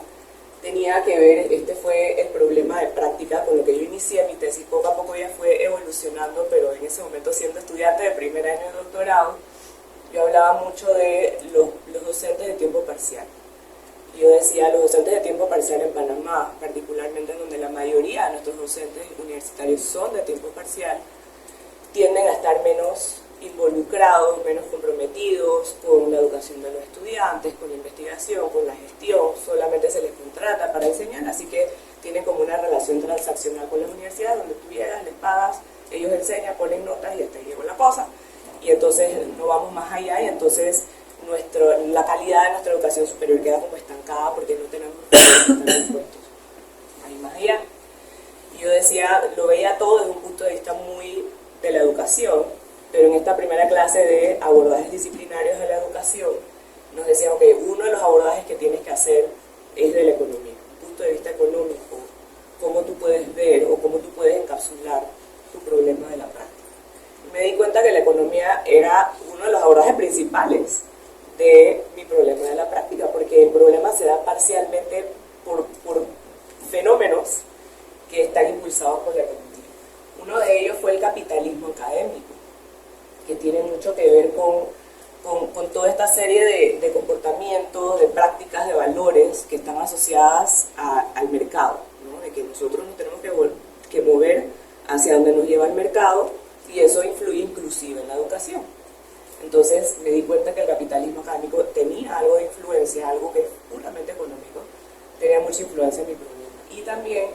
tenía que ver, este fue el problema de práctica con lo que yo inicié mi tesis, poco a poco ya fue evolucionando, pero en ese momento, siendo estudiante de primer año de doctorado, yo hablaba mucho de los docentes de tiempo parcial. Yo decía, los docentes de tiempo parcial en Panamá, particularmente en donde la mayoría de nuestros docentes universitarios son de tiempo parcial, tienden a estar menos involucrados, menos comprometidos con la educación de los estudiantes, con la investigación, con la gestión, solamente se les contrata para enseñar, así que tienen como una relación transaccional con las universidades donde tú llegas, les pagas, ellos enseñan, ponen notas y hasta ahí llegó la cosa, y entonces no vamos más allá y entonces la calidad de nuestra educación superior queda como estancada porque no tenemos impuestos. Ahí más allá. Y yo decía, lo veía todo desde un punto de vista muy de la educación, pero en esta primera clase de abordajes disciplinarios de la educación nos decían, ok, uno de los abordajes que tienes que hacer es de la economía, punto de vista económico, cómo tú puedes ver o cómo tú puedes encapsular tu problema de la práctica. Y me di cuenta que la economía era uno de los abordajes principales de mi problema de la práctica, porque el problema se da parcialmente por fenómenos que están impulsados por la economía. Uno de ellos fue el capitalismo académico, que tiene mucho que ver con toda esta serie de comportamientos, de prácticas, de valores que están asociadas al mercado, ¿no? De que nosotros nos tenemos que mover hacia donde nos lleva el mercado, y eso influye inclusive en la educación. Entonces me di cuenta que el capitalismo académico tenía algo de influencia, algo que es puramente económico, tenía mucha influencia en mi problema. Y también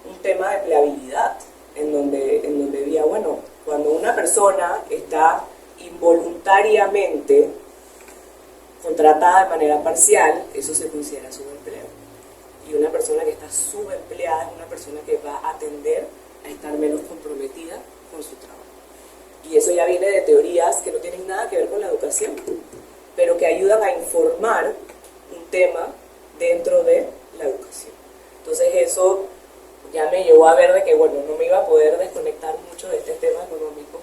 un tema de empleabilidad, en donde veía, bueno, cuando una persona está involuntariamente contratada de manera parcial, eso se considera subempleo. Y una persona que está subempleada es una persona que va a tender a estar menos comprometida con su trabajo. Y eso ya viene de teorías que no tienen nada que ver con la educación, pero que ayudan a informar un tema dentro de la educación. Entonces eso ya me llevó a ver de que, bueno, no me iba a poder desconectar mucho de este tema económico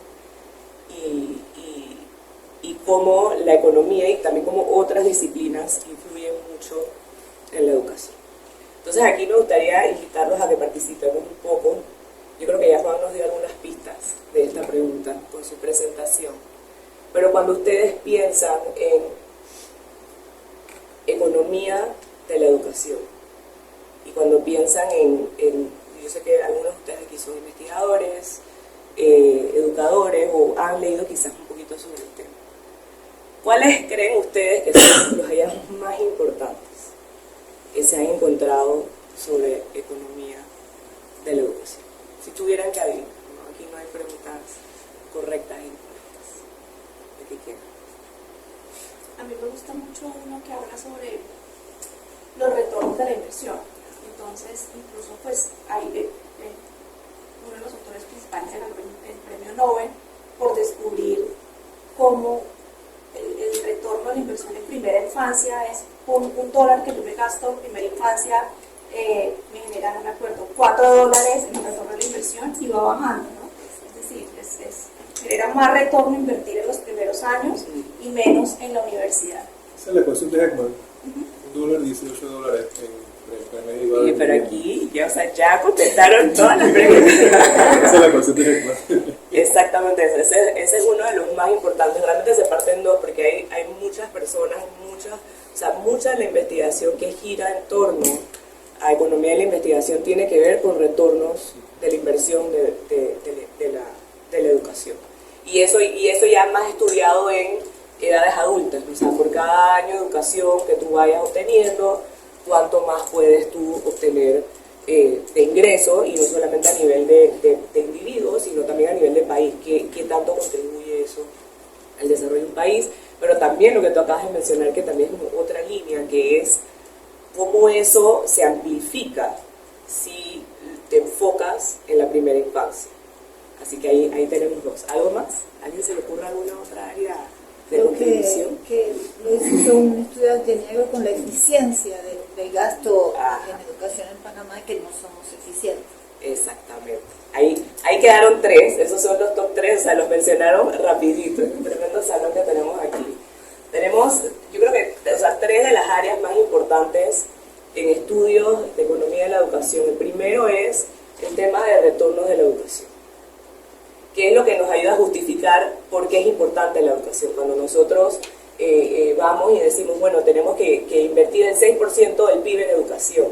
y cómo la economía y también como otras disciplinas influyen mucho en la educación. Entonces aquí me gustaría invitarlos a que participemos un poco. Yo creo que ya Juan nos dio algunas pistas de esta pregunta con su presentación. Pero cuando ustedes piensan en economía de la educación y cuando piensan yo sé que algunos de ustedes aquí son investigadores, educadores o han leído quizás un poquito sobre el tema, ¿cuáles creen ustedes que son los hallazgos más importantes que se han encontrado sobre economía de la educación? Si tuvieran que adivinar, ¿no? Aquí no hay preguntas correctas e incorrectas, lo que quieran. a mí me gusta mucho uno que habla sobre los retornos de la inversión. Entonces, incluso pues hay uno de los autores principales ganó el premio Nobel por descubrir cómo el retorno de la inversión en primera infancia es un $1 que yo me gasto en primera infancia, me genera, no me acuerdo, $4 en el retorno de la inversión y va bajando, ¿no? Es decir, genera más retorno invertir en los primeros años y menos en la universidad. Esa es la ecuación de Heckman. $1, $18 en medio. Oye, pero aquí ya contestaron todas las preguntas. Esa es la ecuación de Heckman. Exactamente, ese es uno de los más importantes. Realmente se parte en dos porque hay muchas personas, mucha de la investigación que gira en torno a economía de la investigación tiene que ver con retornos de la inversión de la educación. Y eso ya más estudiado en edades adultas, o sea, por cada año de educación que tú vayas obteniendo, cuánto más puedes tú obtener de ingreso, y no solamente a nivel de individuos, sino también a nivel de país, qué tanto contribuye eso al desarrollo de un país, pero también lo que tú acabas de mencionar, que también es como otra línea, que es cómo eso se amplifica si te enfocas en la primera infancia. Así que ahí tenemos dos. ¿Algo más? ¿Alguien se le ocurre alguna otra área de contribución? Que lo hizo un estudio que tenía que ver con la eficiencia del gasto en educación en Panamá, que no somos eficientes. Exactamente. Ahí quedaron tres, esos son los top 3, o sea, los mencionaron rapidito, es un tremendo salón que tenemos aquí. Tenemos, yo creo que, o sea, 3 de las áreas más importantes en estudios de economía de la educación. El primero es el tema de retornos de la educación, que es lo que nos ayuda a justificar por qué es importante la educación. Cuando nosotros vamos y decimos, bueno, tenemos que invertir el 6% del PIB en educación.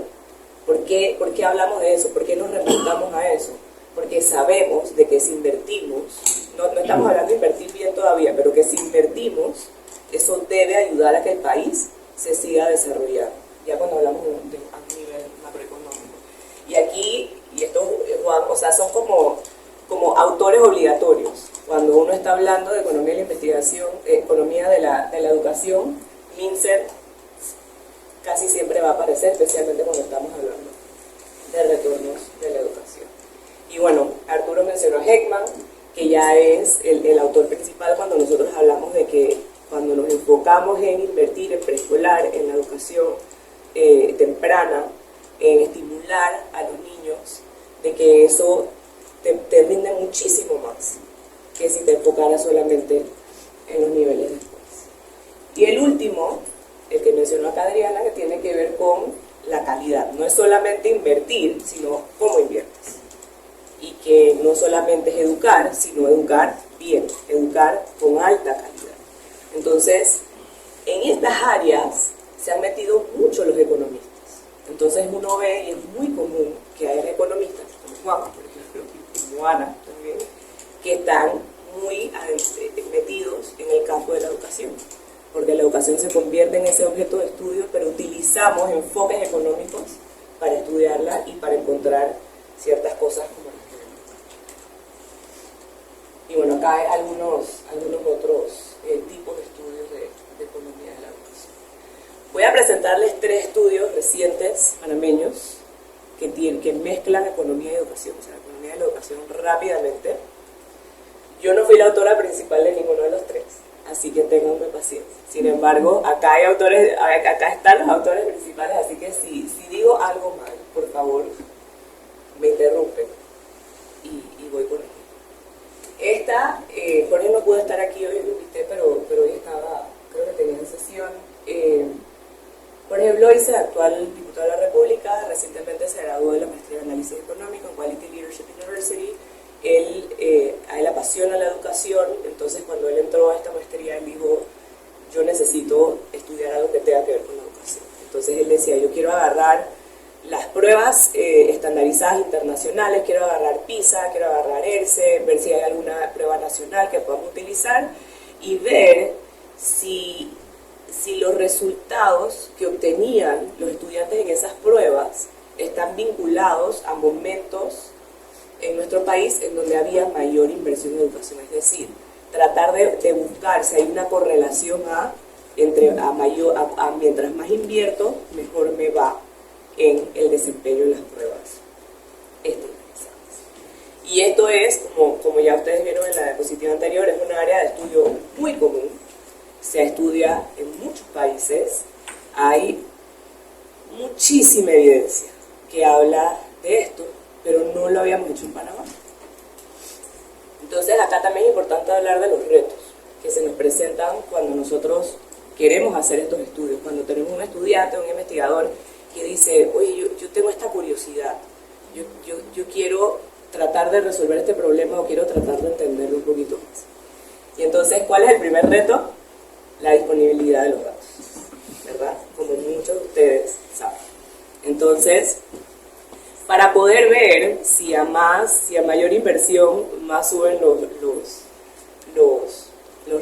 ¿Por qué hablamos de eso? ¿Por qué nos remontamos a eso? Porque sabemos de que si invertimos, no estamos hablando de invertir bien todavía, pero que si invertimos, eso debe ayudar a que el país se siga desarrollando, ya cuando hablamos de a nivel macroeconómico. Y aquí, y esto, Juan, o sea, son como autores obligatorios. Cuando uno está hablando de economía de la investigación, economía de la educación, Mincer casi siempre va a aparecer, especialmente cuando estamos hablando de retornos de la educación. Y bueno, Arturo mencionó a Heckman, que ya es el autor principal cuando nosotros hablamos de que cuando nos enfocamos en invertir en preescolar, en la educación temprana, en estimular a los niños, de que eso te rinde muchísimo más que si te enfocaras solamente en los niveles después. Y el último, el que mencionó acá Adriana, que tiene que ver con la calidad. No es solamente invertir, sino cómo inviertes. Y que no solamente es educar, sino educar bien, educar con alta calidad. Entonces, en estas áreas se han metido mucho los economistas. Entonces uno ve, y es muy común que haya economistas, como Juan, por ejemplo, como Ana también, que están muy metidos en el campo de la educación, porque la educación se convierte en ese objeto de estudio, pero utilizamos enfoques económicos para estudiarla y para encontrar ciertas cosas como las que vemos. Y bueno, acá hay algunos otros tipos de estudios de economía de la educación. Voy a presentarles 3 estudios recientes panameños que mezclan economía y educación, o sea, economía de la educación rápidamente. Yo no fui la autora principal de ninguno de los 3, así que ténganme paciencia. Sin embargo, acá están los autores principales, así que si digo algo mal, por favor, me interrumpen y voy con ello. Jorge no pudo estar aquí hoy, lo invité, pero hoy estaba, creo que tenía sesión. Jorge Bloise, actual diputado de la República, recientemente se graduó de la maestría en análisis económico en Quality Leadership University. A él apasiona la educación, entonces cuando él entró a esta maestría, él dijo, yo necesito estudiar algo que tenga que ver con la educación. Entonces él decía, yo quiero agarrar las pruebas estandarizadas internacionales, quiero agarrar PISA, quiero agarrar ERCE, ver si hay alguna prueba nacional que podamos utilizar y ver si los resultados que obtenían los estudiantes en esas pruebas están vinculados a momentos en nuestro país en donde había mayor inversión en educación, es decir, tratar de buscar si hay una correlación a mientras más invierto, mejor me va en el desempeño en las pruebas estandarizadas. Y esto es, como ya ustedes vieron en la diapositiva anterior, es un área de estudio muy común, se estudia en muchos países, hay muchísima evidencia que habla de esto, pero no lo habíamos hecho en Panamá. Entonces acá también es importante hablar de los retos que se nos presentan cuando nosotros queremos hacer estos estudios, cuando tenemos un estudiante, un investigador que dice, oye, yo tengo esta curiosidad, yo quiero tratar de resolver este problema o quiero tratar de entenderlo un poquito más. Y entonces, ¿cuál es el primer reto? La disponibilidad de los datos, ¿verdad? Como muchos de ustedes saben. Entonces, para poder ver si a mayor inversión, más suben los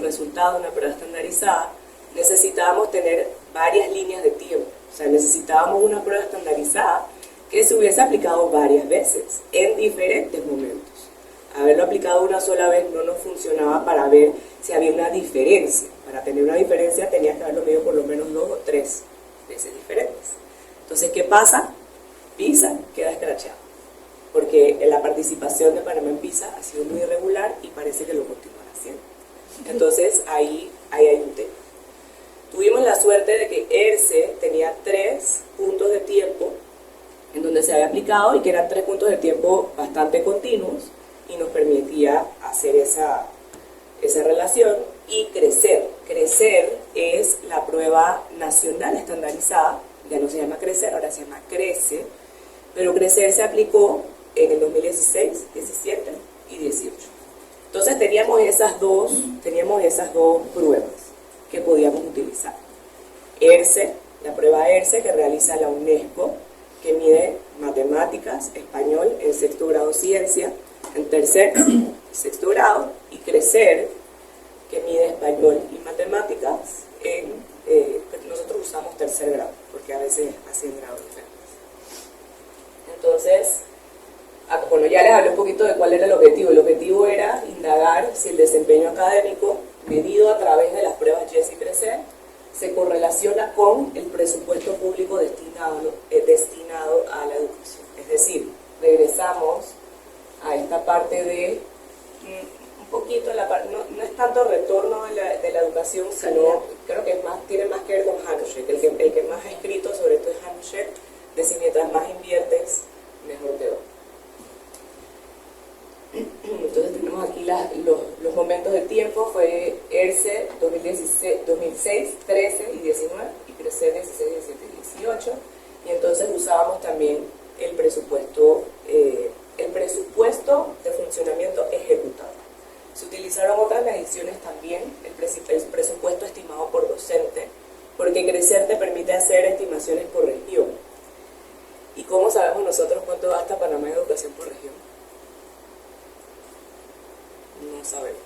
resultados de una prueba estandarizada, necesitábamos tener varias líneas de tiempo. O sea, necesitábamos una prueba estandarizada que se hubiese aplicado varias veces, en diferentes momentos. Haberlo aplicado una sola vez no nos funcionaba para ver si había una diferencia. Para tener una diferencia tenías que haberlo medido por lo menos 2 o 3 veces diferentes. Entonces, ¿qué pasa? PISA queda escrachado, porque la participación de Panamá en PISA ha sido muy irregular y parece que lo continuará haciendo. Entonces, ahí hay un tema. Tuvimos la suerte de que ERCE tenía 3 puntos de tiempo en donde se había aplicado y que eran 3 puntos de tiempo bastante continuos y nos permitía hacer esa relación y crecer. Crecer es la prueba nacional estandarizada, ya no se llama crecer, ahora se llama crece, pero crecer se aplicó en el 2016, 17 y 18. Entonces teníamos esas dos pruebas que podíamos utilizar. ERCE, la prueba ERCE que realiza la UNESCO, que mide matemáticas, español en sexto grado ciencia, en tercer y sexto grado, y crecer, que mide español y matemáticas nosotros usamos tercer grado, porque a veces hacen grados diferentes. Entonces, bueno, ya les hablé un poquito de cuál era el objetivo. El objetivo era indagar si el desempeño académico, medido a través de las pruebas YES y CRECER, se correlaciona con el presupuesto público destinado a la educación. Es decir, regresamos a esta parte de un poquito, no es tanto retorno de la educación, sino creo que tiene más que ver con Hanushek. El que más ha escrito sobre esto es Hanushek, de si mientras más inviertes, mejor te va. Entonces tenemos aquí los momentos de tiempo, fue ERCE 2006, 13 y 19, y CRECER 16, 17 y 18, y entonces usábamos también el presupuesto de funcionamiento ejecutado. Se utilizaron otras mediciones también, el presupuesto estimado por docente, porque CRECER te permite hacer estimaciones por región. ¿Y cómo sabemos nosotros cuánto gasta Panamá en educación por región? No sabemos.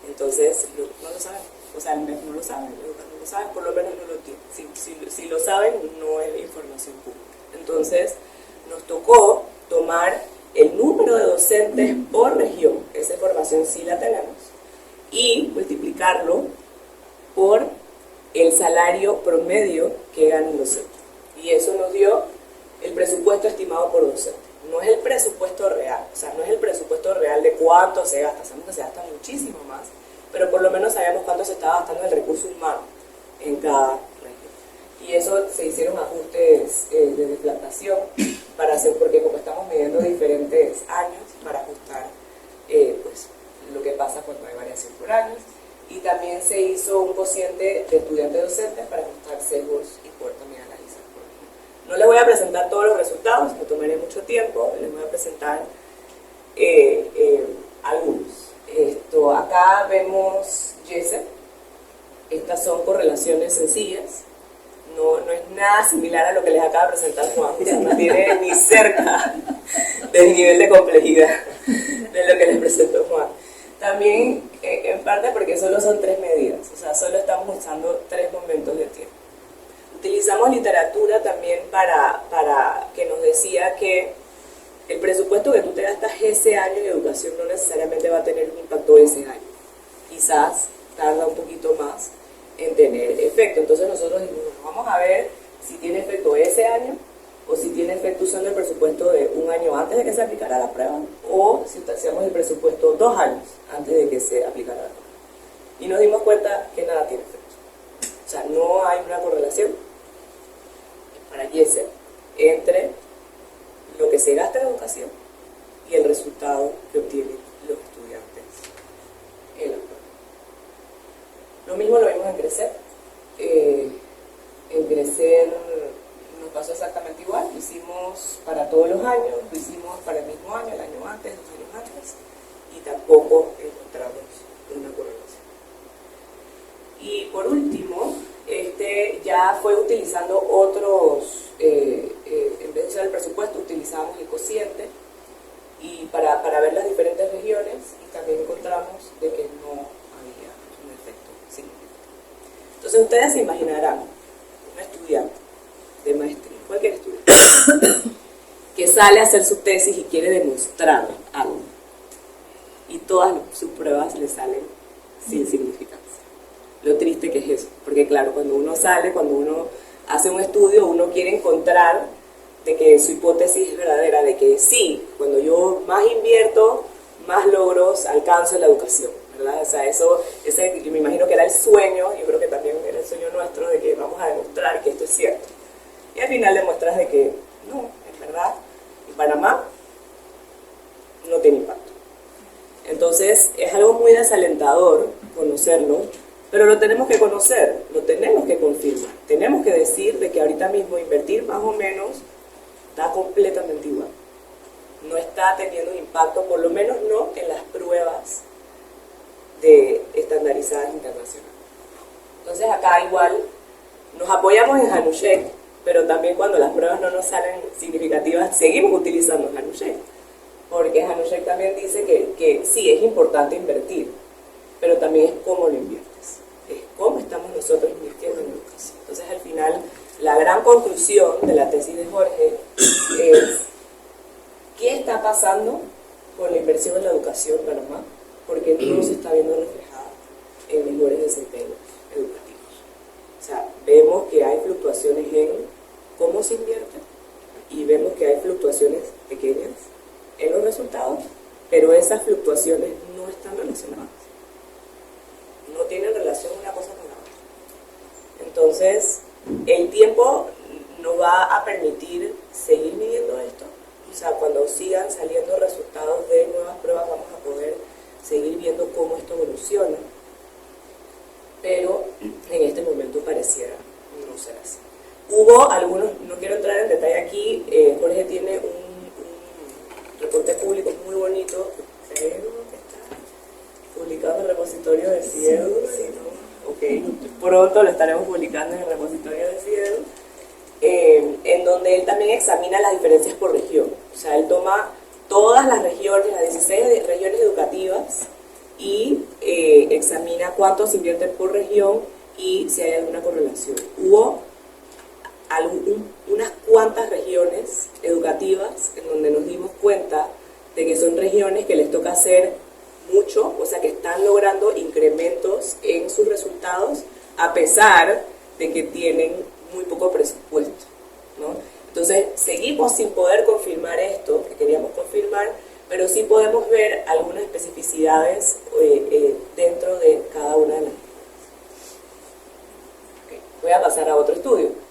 Entonces, no lo saben. O sea, el MEF no lo sabe, el educador no lo sabe, por lo menos no lo tiene. Si lo saben, no es información pública. Entonces, nos tocó tomar el número de docentes por región, esa información sí la tenemos, y multiplicarlo por el salario promedio que gana un docente. Y eso nos dio el presupuesto estimado por docente. No es el presupuesto real, o sea, no es el presupuesto real de cuánto se gasta, sabemos que se gasta muchísimo más, pero por lo menos sabemos cuánto se estaba gastando el recurso humano en cada región. Y eso se hicieron ajustes de deflactación para hacer, porque como estamos midiendo diferentes años, para ajustar pues, lo que pasa cuando hay variación por años, y también se hizo un cociente de estudiantes docentes para ajustar sesgos y poder también analizar por región. No les voy a presentar todos los resultados, me tomaré mucho tiempo, les voy a presentar algunos. Acá vemos YESE, estas son correlaciones sencillas, no es nada similar a lo que les acaba de presentar Juan, o sea, no tiene ni cerca del nivel de complejidad de lo que les presentó Juan. También, en parte porque solo son 3 medidas, o sea, solo estamos usando 3 momentos de tiempo. Utilizamos literatura también para que nos decía que el presupuesto que tú te gastas ese año en educación no necesariamente va a tener un impacto ese año. Quizás tarda un poquito más en tener efecto. Entonces nosotros dijimos, bueno, vamos a ver si tiene efecto ese año o si tiene efecto usando el presupuesto de un año antes de que se aplicara la prueba o si hacíamos el presupuesto 2 años antes de que se aplicara la prueba. Y nos dimos cuenta que nada tiene efecto. O sea, no hay una correlación para Yesel entre lo que se gasta en educación y el resultado que obtienen los estudiantes en la prueba. Lo mismo lo vimos en Crecer. En Crecer nos pasó exactamente igual. Lo hicimos para todos los años, lo hicimos para el mismo año, el año antes, 2 años antes, y tampoco encontramos una correlación. Y por último, ya fue utilizando otros, en vez de usar el presupuesto, utilizamos el cociente y para ver las diferentes regiones, y también encontramos de que no había un efecto significativo. Entonces ustedes se imaginarán un estudiante de maestría, cualquier estudiante, que sale a hacer su tesis y quiere demostrar algo, y todas sus pruebas le salen sin significancia. Lo triste que es eso, porque claro, cuando uno sale, cuando uno hace un estudio, uno quiere encontrar de que su hipótesis es verdadera, de que sí, cuando yo más invierto, más logros alcanzo en la educación, ¿verdad? O sea, ese yo me imagino que era el sueño, yo creo que también era el sueño nuestro, de que vamos a demostrar que esto es cierto. Y al final demuestras de que no, en verdad, en Panamá no tiene impacto. Entonces, es algo muy desalentador conocerlo, pero lo tenemos que conocer, lo tenemos que confirmar. Tenemos que decir de que ahorita mismo invertir más o menos está completamente igual. No está teniendo un impacto, por lo menos no en las pruebas de estandarizadas internacionales. Entonces acá igual nos apoyamos en Hanushek, pero también cuando las pruebas no nos salen significativas, seguimos utilizando Hanushek. Porque Hanushek también dice que sí, es importante invertir, pero también es cómo lo inviertes. Es cómo estamos nosotros invirtiendo en educación. Entonces al final, la gran conclusión de la tesis de Jorge es ¿qué está pasando con la inversión en la educación en Panamá? Porque no se está viendo reflejada en mejores desempeños educativos. O sea, vemos que hay fluctuaciones en cómo se invierte y vemos que hay fluctuaciones pequeñas en los resultados, pero esas fluctuaciones no están relacionadas. No tienen relación una cosa con la otra. Entonces, el tiempo nos va a permitir seguir midiendo esto. O sea, cuando sigan saliendo resultados de nuevas pruebas, vamos a poder seguir viendo cómo esto evoluciona. Pero en este momento pareciera no ser así. Hubo algunos, no quiero entrar en detalle aquí, Jorge tiene un reporte público muy bonito, creo que está publicado en el repositorio de CIEDU, ¿sí, no? Okay. Pronto lo estaremos publicando en el repositorio de CIEDU, en donde él también examina las diferencias por región. O sea, él toma todas las regiones, las 16 regiones educativas, y examina cuánto se invierte por región y si hay alguna correlación. Hubo unas cuantas regiones educativas en donde nos dimos cuenta de que son regiones que les toca hacer mucho, o sea que están logrando incrementos en sus resultados a pesar de que tienen muy poco presupuesto, ¿no? Entonces seguimos sin poder confirmar esto que queríamos confirmar, pero sí podemos ver algunas especificidades dentro de cada una de las. Okay. Voy a pasar a otro estudio.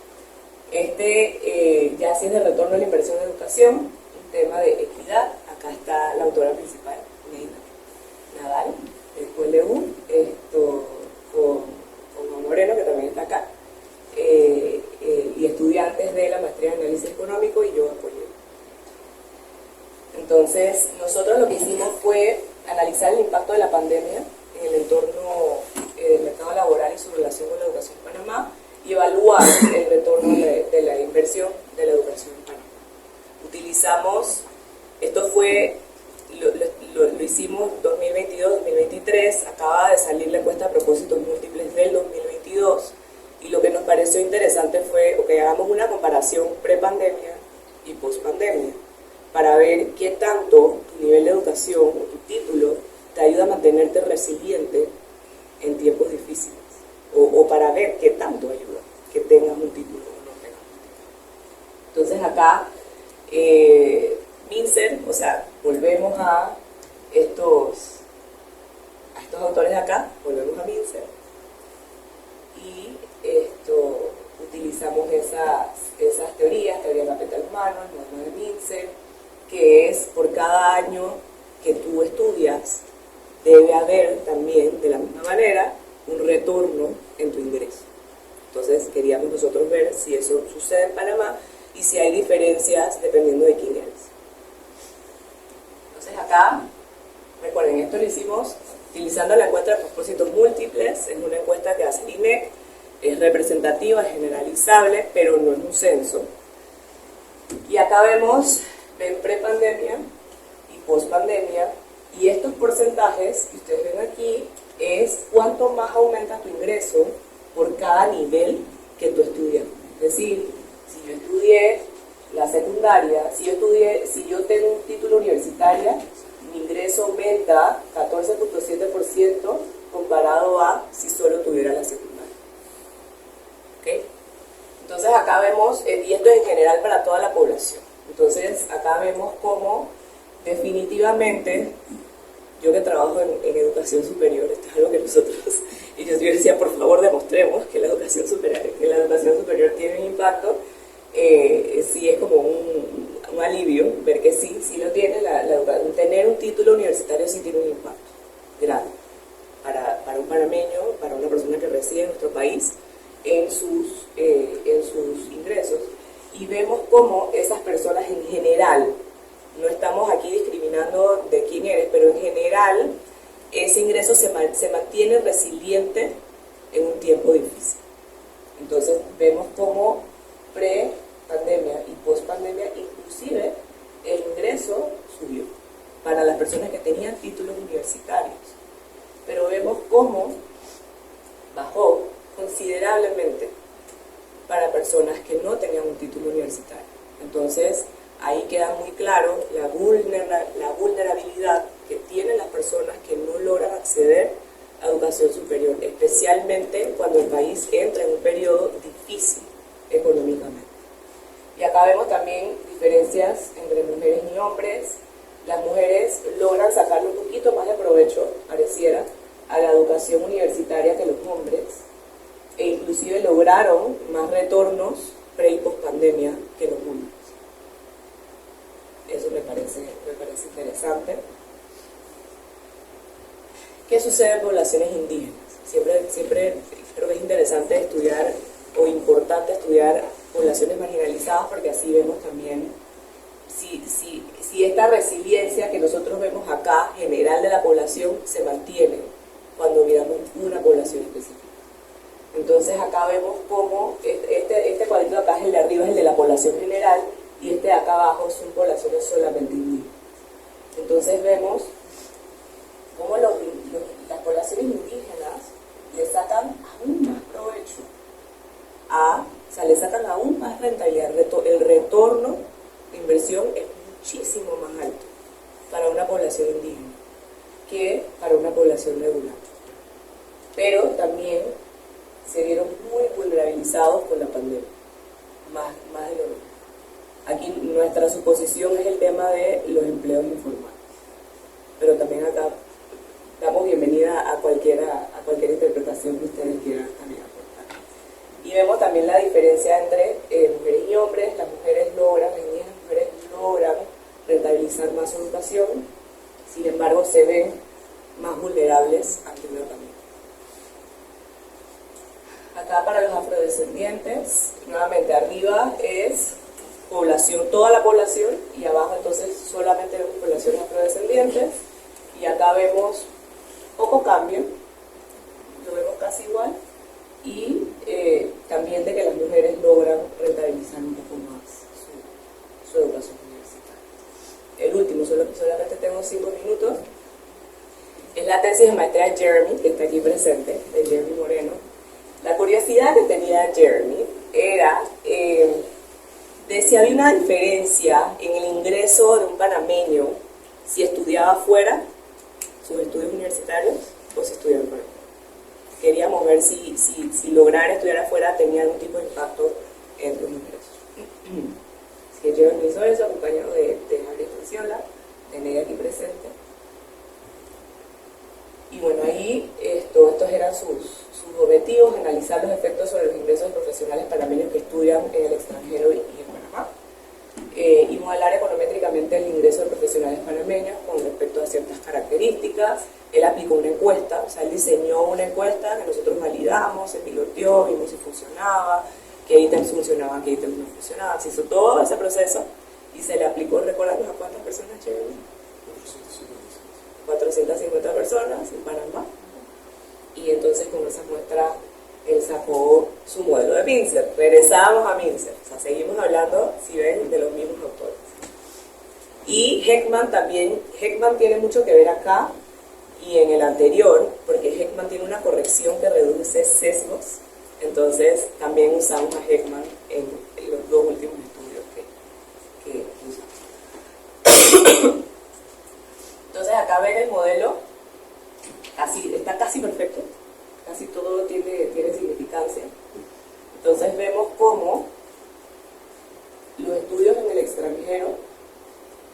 Ya sí es de retorno a la inversión en educación, un tema de equidad. Acá está la autora principal, Neida Nadal, del QLU, con Juan Moreno, que también está acá, y estudiantes de la maestría en análisis económico, y yo apoyé. Entonces, nosotros lo que hicimos fue analizar el impacto de la pandemia en el entorno del mercado laboral y su relación con la educación en Panamá, y evaluar el retorno de la inversión de la educación en Panamá. Utilizamos, esto fue, lo hicimos 2022-2023, acaba de salir la encuesta de propósitos múltiples del 2022, y lo que nos pareció interesante fue, ok, hagamos una comparación pre-pandemia y post-pandemia, para ver qué tanto tu nivel de educación o tu título te ayuda a mantenerte resiliente en tiempos difíciles, o para manera, qué tanto ayuda que tengas un título o no tengas un título. Entonces acá, MINSER, o sea, volvemos a estos autores de acá, volvemos a MINSER, y utilizamos esas teorías, teoría de capital humano, el modelo de MINSER, que es por cada año que tú estudias, debe haber también, de la misma manera, un retorno en tu ingreso. Entonces queríamos nosotros ver si eso sucede en Panamá y si hay diferencias dependiendo de quién eres. Entonces acá, recuerden, esto lo hicimos utilizando la encuesta de propósitos múltiples. Es una encuesta que hace el INEC, es representativa, es generalizable, pero no es un censo. Y acá ven prepandemia y pospandemia, y estos porcentajes que ustedes ven aquí es cuánto más aumenta tu ingreso por cada nivel que tú estudias. Es decir, si yo estudié la secundaria, si yo tengo un título universitario, mi ingreso aumenta 14.7% comparado a si solo tuviera la secundaria. ¿Okay? Entonces acá vemos, y esto es en general para toda la población. Entonces acá vemos cómo definitivamente, yo que trabajo en educación superior, esto es algo que nosotros, y yo decía, por favor demostremos que la educación superior tiene un impacto. Sí es como un alivio ver que sí lo tiene, tener un título universitario sí tiene un impacto grande para un panameño, para una persona que reside en nuestro país, en sus ingresos. Y vemos cómo esas personas en general, no estamos aquí discriminando de quién eres, pero en general ese ingreso se mantiene resiliente en un tiempo difícil. Entonces vemos cómo pre-pandemia y post-pandemia inclusive el ingreso subió para las personas que tenían títulos universitarios, pero vemos cómo bajó considerablemente para personas que no tenían un título universitario. Entonces ahí queda muy claro la vulnerabilidad que tienen las personas que no logran acceder a educación superior, especialmente cuando el país entra en un periodo difícil económicamente. Y acá vemos también diferencias entre mujeres y hombres. Las mujeres logran sacarle un poquito más de provecho, pareciera, a la educación universitaria que los hombres, e inclusive lograron más retornos pre y post pandemia que los hombres. Eso me parece interesante. ¿Qué sucede en poblaciones indígenas? Siempre creo que es interesante estudiar o importante estudiar poblaciones marginalizadas, porque así vemos también si esta resiliencia que nosotros vemos acá, general de la población, se mantiene cuando miramos una población específica. Entonces acá vemos cómo este cuadrito de acá es el de arriba, es el de la población general, y este de acá abajo son poblaciones solamente indígenas. Entonces vemos cómo las poblaciones indígenas le sacan aún más provecho, o sea, le sacan aún más rentabilidad. El retorno de inversión es muchísimo más alto para una población indígena que para una población regular. Pero también se vieron muy vulnerabilizados con la pandemia, más de lo normal. Aquí nuestra suposición es el tema de los empleos informales, pero también acá damos bienvenida a cualquier interpretación que ustedes quieran también aportar. Y vemos también la diferencia entre mujeres y hombres. Las mujeres logran rentabilizar más su educación, sin embargo se ven más vulnerables ante una pandemia. Acá para los afrodescendientes, nuevamente arriba es población, toda la población, y abajo entonces solamente vemos poblaciones afrodescendientes, y acá vemos poco cambio, lo vemos casi igual, y también de que las mujeres logran rentabilizar un poco más su educación universitaria. El último, solamente tengo 5 minutos, es la tesis de maestría de Jeremy, que está aquí presente, de Jeremy Moreno. La curiosidad que tenía Jeremy era de si había una diferencia en el ingreso de un panameño si estudiaba fuera sus estudios universitarios o si estudiaba fuera. Queríamos queríamos ver si lograr estudiar afuera tenía algún tipo de impacto en los ingresos. Así que yo hizo eso, acompañado de Gabriel Franciola, de Neida aquí presente. Y bueno, ahí estos eran sus objetivos: analizar los efectos sobre los ingresos de profesionales panameños que estudian en el extranjero y en Panamá. Y modelar econométricamente el ingreso de profesionales panameños con respecto a ciertas características. Él aplicó una encuesta, o sea, él diseñó una encuesta que nosotros validamos, se piloteó, vimos si funcionaba, qué ítems funcionaban, qué ítems no funcionaban. Se hizo todo ese proceso y se le aplicó. ¿Recordamos a cuántas personas llegamos? 450 personas en Panamá. Y entonces con esa muestra él sacó su modelo de Mincer. Regresamos a Mincer, o sea, seguimos hablando, si ven, de los mismos autores. Y Heckman también, Heckman tiene mucho que ver acá y en el anterior, porque Heckman tiene una corrección que reduce sesgos. Entonces también usamos a Heckman en los dos últimos estudios que usamos. Entonces acá ven el modelo, está casi perfecto, casi todo tiene significancia. Entonces vemos cómo los estudios en el extranjero,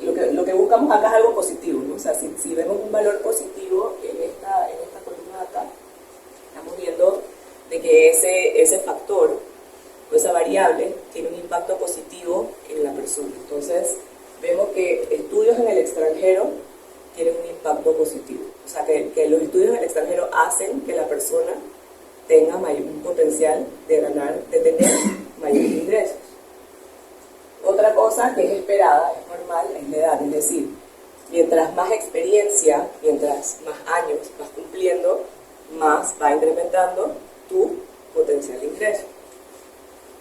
lo que buscamos acá es algo positivo, ¿no? O sea, si vemos un valor positivo en esta columna de acá, estamos viendo de que ese factor o esa variable tiene un impacto positivo en la persona. Entonces vemos que estudios en el extranjero tienen un impacto positivo. O sea, que los estudios en el extranjero hacen que la persona tenga un potencial de tener mayores ingresos. Otra cosa que es esperada, es normal, es la edad. Es decir, mientras más experiencia, mientras más años vas cumpliendo, más va incrementando tu potencial de ingreso.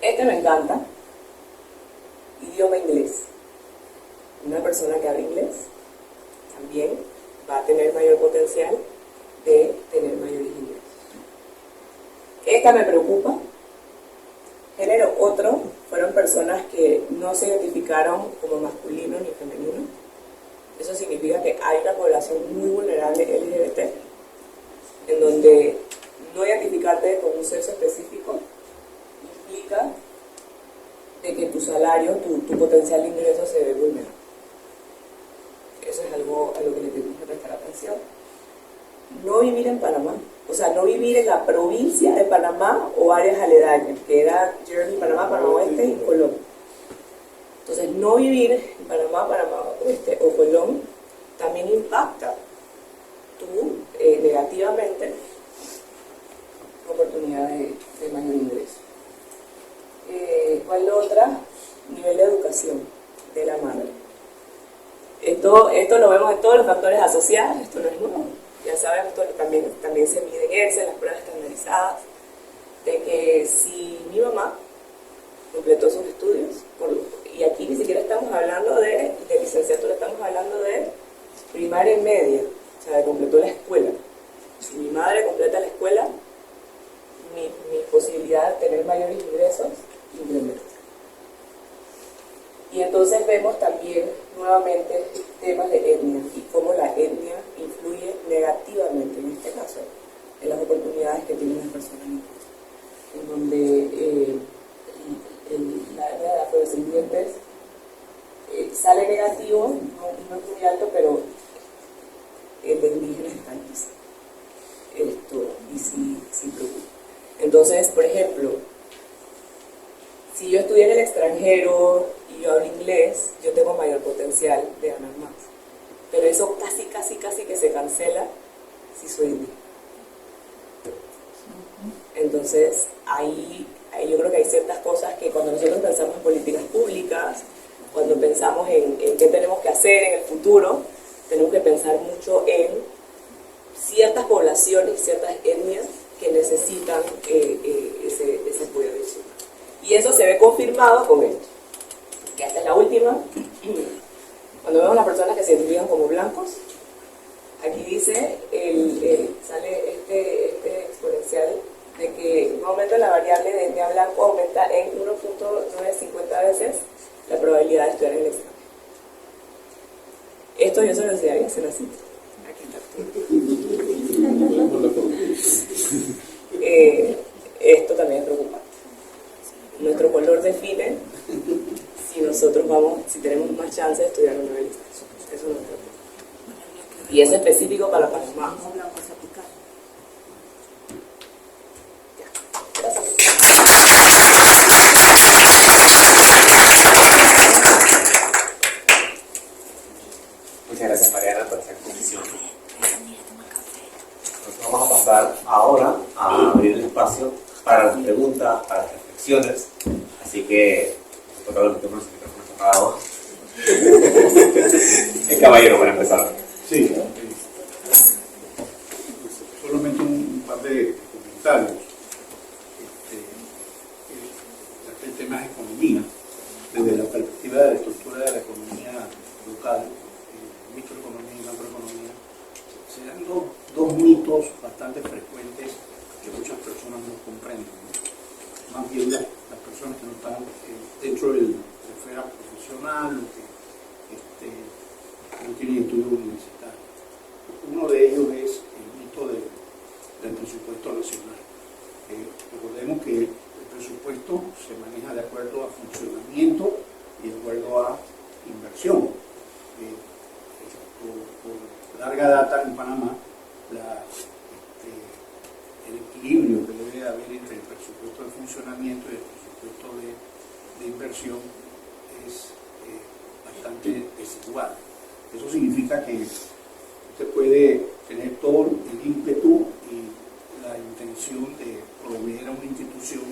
Este me encanta. Idioma inglés. Una persona que habla inglés también va a tener mayor potencial de tener mayores ingresos. Esta me preocupa. Género otro fueron personas que no se identificaron como masculino ni femenino. Eso significa que hay una población muy vulnerable LGBT, en donde no identificarte con un sexo específico implica de que tu salario, tu potencial de ingreso se ve vulnerado. Eso es algo a lo que le tenemos que prestar atención. No vivir en Panamá, o sea, no vivir en la provincia de Panamá o áreas aledañas, que era Jersey, Panamá, Panamá Oeste y Colón. Entonces, no vivir en Panamá, Panamá Oeste o Colón también impacta negativamente la oportunidad de mayor ingreso. ¿Cuál es la otra? Nivel de educación de la madre. Esto lo vemos en todos los factores asociados, esto no es nuevo. Ya sabemos, esto también se mide en ERCE, en las pruebas estandarizadas, de que si mi mamá completó sus estudios, y aquí ni siquiera estamos hablando de licenciatura, estamos hablando de primaria y media, o sea, completó la escuela. Si mi madre completa la escuela, mi posibilidad de tener mayores ingresos incrementa. Y entonces vemos también nuevamente temas de etnia y cómo la etnia influye negativamente, en este caso, en las oportunidades que tienen las personas en donde la etnia de afrodescendientes sale negativo, no es muy alto, pero el de indígenas está altísimo. Y sí preocupa. Entonces, por ejemplo, si yo estudié en el extranjero y yo hablo inglés, yo tengo mayor potencial de ganar más. Pero eso casi que se cancela si soy indígena. Entonces, ahí yo creo que hay ciertas cosas que cuando nosotros pensamos en políticas públicas, cuando pensamos en qué tenemos que hacer en el futuro, tenemos que pensar mucho en ciertas poblaciones, ciertas etnias que necesitan ese apoyo adicional. Y eso se ve confirmado con esto. Que esta es la última. Cuando vemos las personas que se identifican como blancos, aquí dice, sale este exponencial de que un aumento en la variable de etnia blanco aumenta en 1.950 veces la probabilidad de estudiar en el extranjero. Esto yo se lo enseñaría, se lo cito. Aquí está. y es específico para Panamá. No blancos aplicar. Muchas gracias, Mariana, por esa exposición. Nos vamos a pasar ahora a abrir el espacio para las preguntas, para las reflexiones. Así que, por favor, que tenemos el micrófono apagado. El caballero, para empezar. Sí, solamente un par de comentarios. El tema es economía, desde la perspectiva de la estructura de la economía local, microeconomía y macroeconomía, se dan dos mitos bastante frecuentes que muchas personas no comprenden, ¿no? Más bien las personas que no están dentro de la esfera profesional o que no tienen estudios universitarios. Uno de ellos es el mito del presupuesto nacional. Recordemos que el presupuesto se maneja de acuerdo a funcionamiento y de acuerdo a inversión. Por larga data en Panamá, el equilibrio que debe haber entre el presupuesto de funcionamiento y el presupuesto de inversión es bastante desigual. Eso significa que usted puede tener todo el ímpetu y la intención de proveer a una institución,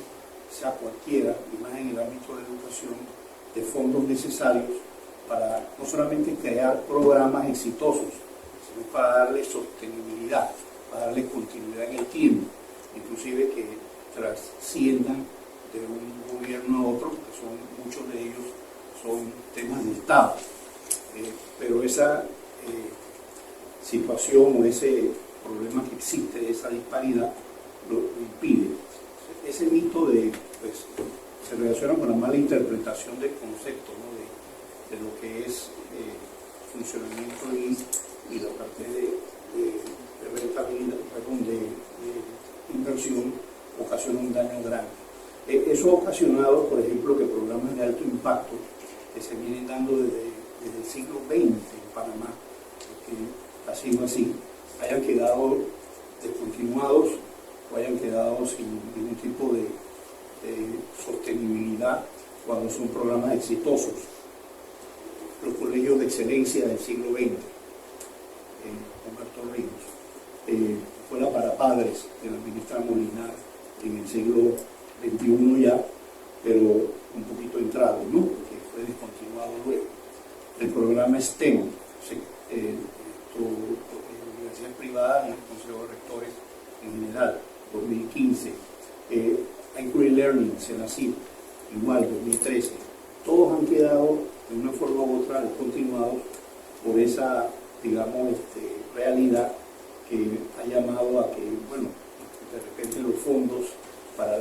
sea cualquiera, y más en el ámbito de educación, de fondos necesarios para no solamente crear programas exitosos, sino para darle sostenibilidad, para darle continuidad en el tiempo, inclusive que trasciendan de un gobierno a otro, porque muchos de ellos son temas de Estado. Pero esa situación o ese problema que existe, esa disparidad, lo impide. Ese mito se relaciona con la mala interpretación del concepto, ¿no? de lo que es funcionamiento y la parte de rentabilidad, de inversión, ocasiona un daño grande. Eso ha ocasionado, por ejemplo, que programas de alto impacto que se vienen dando desde el siglo XX en Panamá, que ha sido así, hayan quedado descontinuados o hayan quedado sin ningún tipo de sostenibilidad cuando son programas exitosos. Los colegios de excelencia del siglo XX, Humberto Ríos, escuela para padres de la ministra Molinar en el siglo XXI ya, pero un poquito entrado, ¿no? Que fue descontinuado luego. El programa STEM, universidades privadas y el Consejo de Rectores en general, 2015. Inquiry Learning, CENACYT, igual, 2013. Todos han quedado de una forma u otra descontinuados por esa, digamos, realidad que ha llamado a que, bueno, de repente los fondos para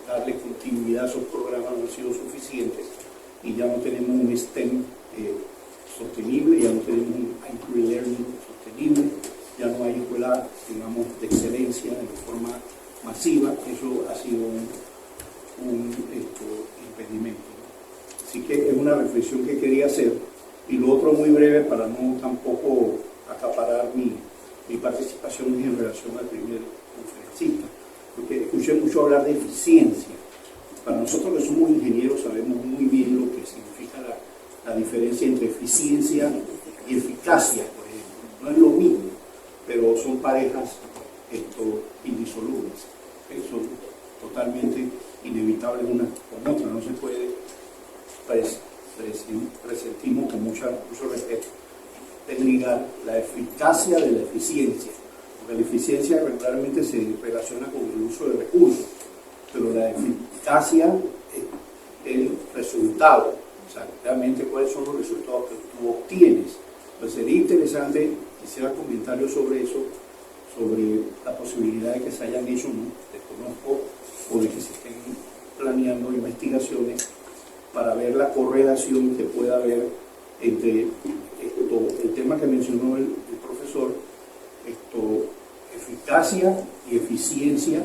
darle continuidad a esos programas no han sido suficientes y ya no tenemos un STEM sostenible, ya no tenemos un Inquiry Learning sostenible, ya no hay escuelas, digamos, de excelencia de forma masiva. Eso ha sido un impedimento. Así que es una reflexión que quería hacer. Y lo otro muy breve para no tampoco acaparar mi participación en relación al primer conferencista, porque escuché mucho hablar de eficiencia. Para nosotros que somos ingenieros sabemos muy bien lo que significa la diferencia entre eficiencia y eficacia, por ejemplo. No es lo mismo, pero son parejas indisolubles. Son totalmente inevitables una con otra. No se puede, presentimos con mucho respeto, desligar la eficacia de la eficiencia. Porque la eficiencia regularmente se relaciona con el uso de recursos, pero la eficacia es el resultado. O sea, realmente cuáles son los resultados que tú obtienes. Pues sería interesante, quisiera comentarios sobre eso, sobre la posibilidad de que se hayan hecho, no desconozco, o de que se estén planeando investigaciones para ver la correlación que pueda haber entre el tema que mencionó el profesor, eficacia y eficiencia,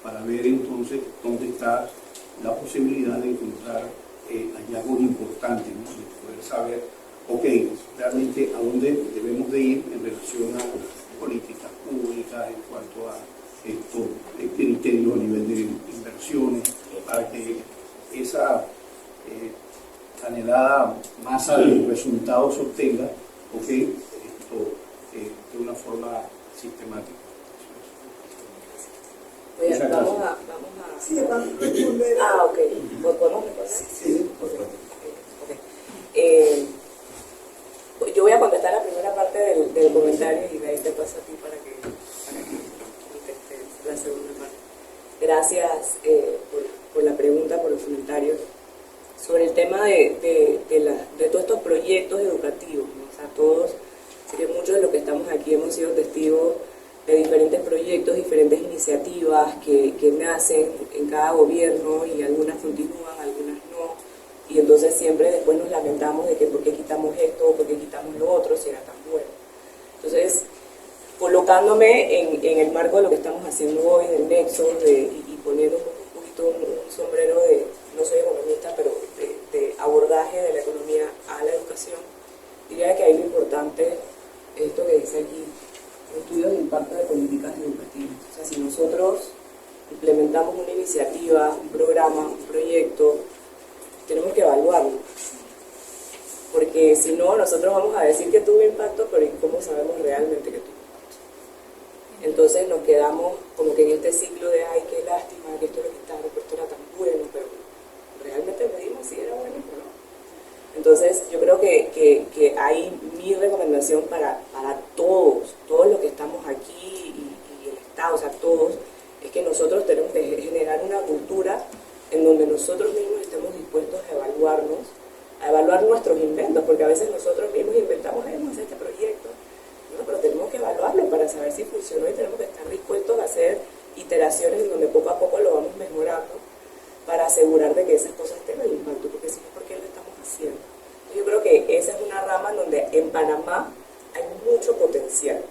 para ver entonces dónde está la posibilidad de encontrar hallazgos importantes, ¿no? De poder saber ok, realmente a dónde debemos de ir en relación a políticas públicas en cuanto a estos criterios a nivel de inversiones, para que esa anhelada masa de resultados se obtenga, ok, de una forma sistemática. Oye, Muchas vamos gracias. a... Sí, vamos a responder. Ah, ok. ¿Podemos responder? Sí. Yo voy a contestar la primera parte del comentario y de ahí te paso a ti para que contestes la segunda parte. Gracias por la pregunta, por los comentarios. Sobre el tema de todos estos proyectos educativos, ¿no? O sea, todos, sé que muchos de los que estamos aquí hemos sido testigos de diferentes proyectos, diferentes iniciativas que nacen en cada gobierno y algunas continúan, algunas no, y entonces siempre después nos lamentamos de que por qué quitamos esto o por qué quitamos lo otro si era tan bueno. Entonces, colocándome en el marco de lo que estamos haciendo hoy del Nexo y poniendo un poquito un sombrero de, no soy economista, pero de abordaje de la economía a la educación, diría que ahí lo importante es esto que dice aquí, estudios de impacto de políticas educativas. O sea, si nosotros implementamos una iniciativa, un programa, un proyecto, tenemos que evaluarlo. Porque si no, nosotros vamos a decir que tuvo impacto, pero ¿cómo sabemos realmente que tuvo impacto? Entonces nos quedamos como que en este ciclo de ay, qué lástima, que esto lo quitaron, pero esto era tan bueno, pero realmente medimos si era bueno o no. Entonces yo creo que hay mi recomendación para todos los que estamos aquí y el Estado, o sea, todos, es que nosotros tenemos que generar una cultura en donde nosotros mismos estemos dispuestos a evaluar nuestros inventos, porque a veces nosotros mismos inventamos, vamos a hacer este proyecto, no, pero tenemos que evaluarlo para saber si funcionó y tenemos que estar dispuestos a hacer iteraciones en donde poco a poco lo vamos mejorando para asegurar de que esas cosas tengan impacto, porque si no, ¿por qué lo estamos haciendo? Yo creo que esa es una rama donde en Panamá hay mucho potencial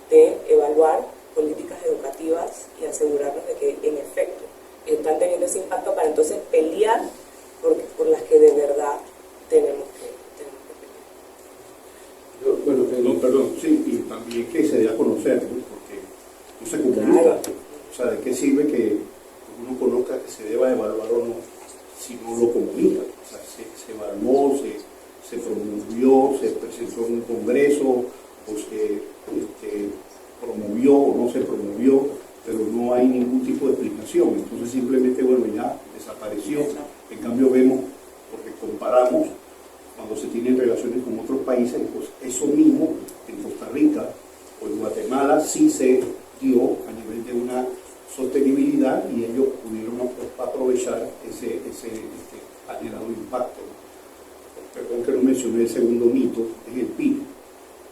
de evaluar políticas educativas y asegurarnos de que en efecto están teniendo ese impacto para entonces pelear por las que de verdad tenemos que pelear. Bueno, perdón, sí, y también que se dé a conocer, ¿no? Porque no se comunica. Claro. O sea, ¿de qué sirve que uno conozca que se deba evaluar o no si no lo comunica? O sea, se evaluó, se promovió, se presentó en un congreso, o se promovió o no se promovió, pero no hay ningún tipo de explicación. Entonces simplemente, bueno, ya desapareció. En cambio vemos, porque comparamos, cuando se tienen relaciones con otros países, pues eso mismo en Costa Rica o en Guatemala sí se dio a nivel de una sostenibilidad y ellos pudieron aprovechar ese anhelado impacto. Perdón que no mencioné el segundo mito, es el PIB,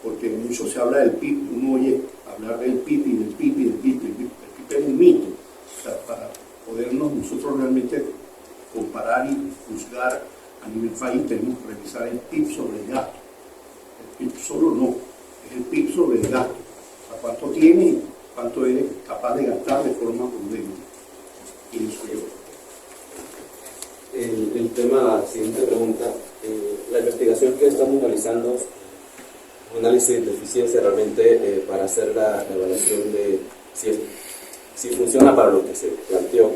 porque mucho se habla del PIB, uno oye hablar del PIB y del PIB y del PIB, el PIB es un mito. O sea, para podernos nosotros realmente comparar y juzgar a nivel país tenemos que revisar el PIB sobre el gasto. El PIB solo no, es el PIB sobre el gasto. O sea, cuánto tienes y cuánto eres capaz de gastar de forma prudente. Y eso yo. El tema, siguiente pregunta, la investigación que estamos realizando, un análisis de eficiencia realmente para hacer la evaluación de si funciona para lo que se planteó,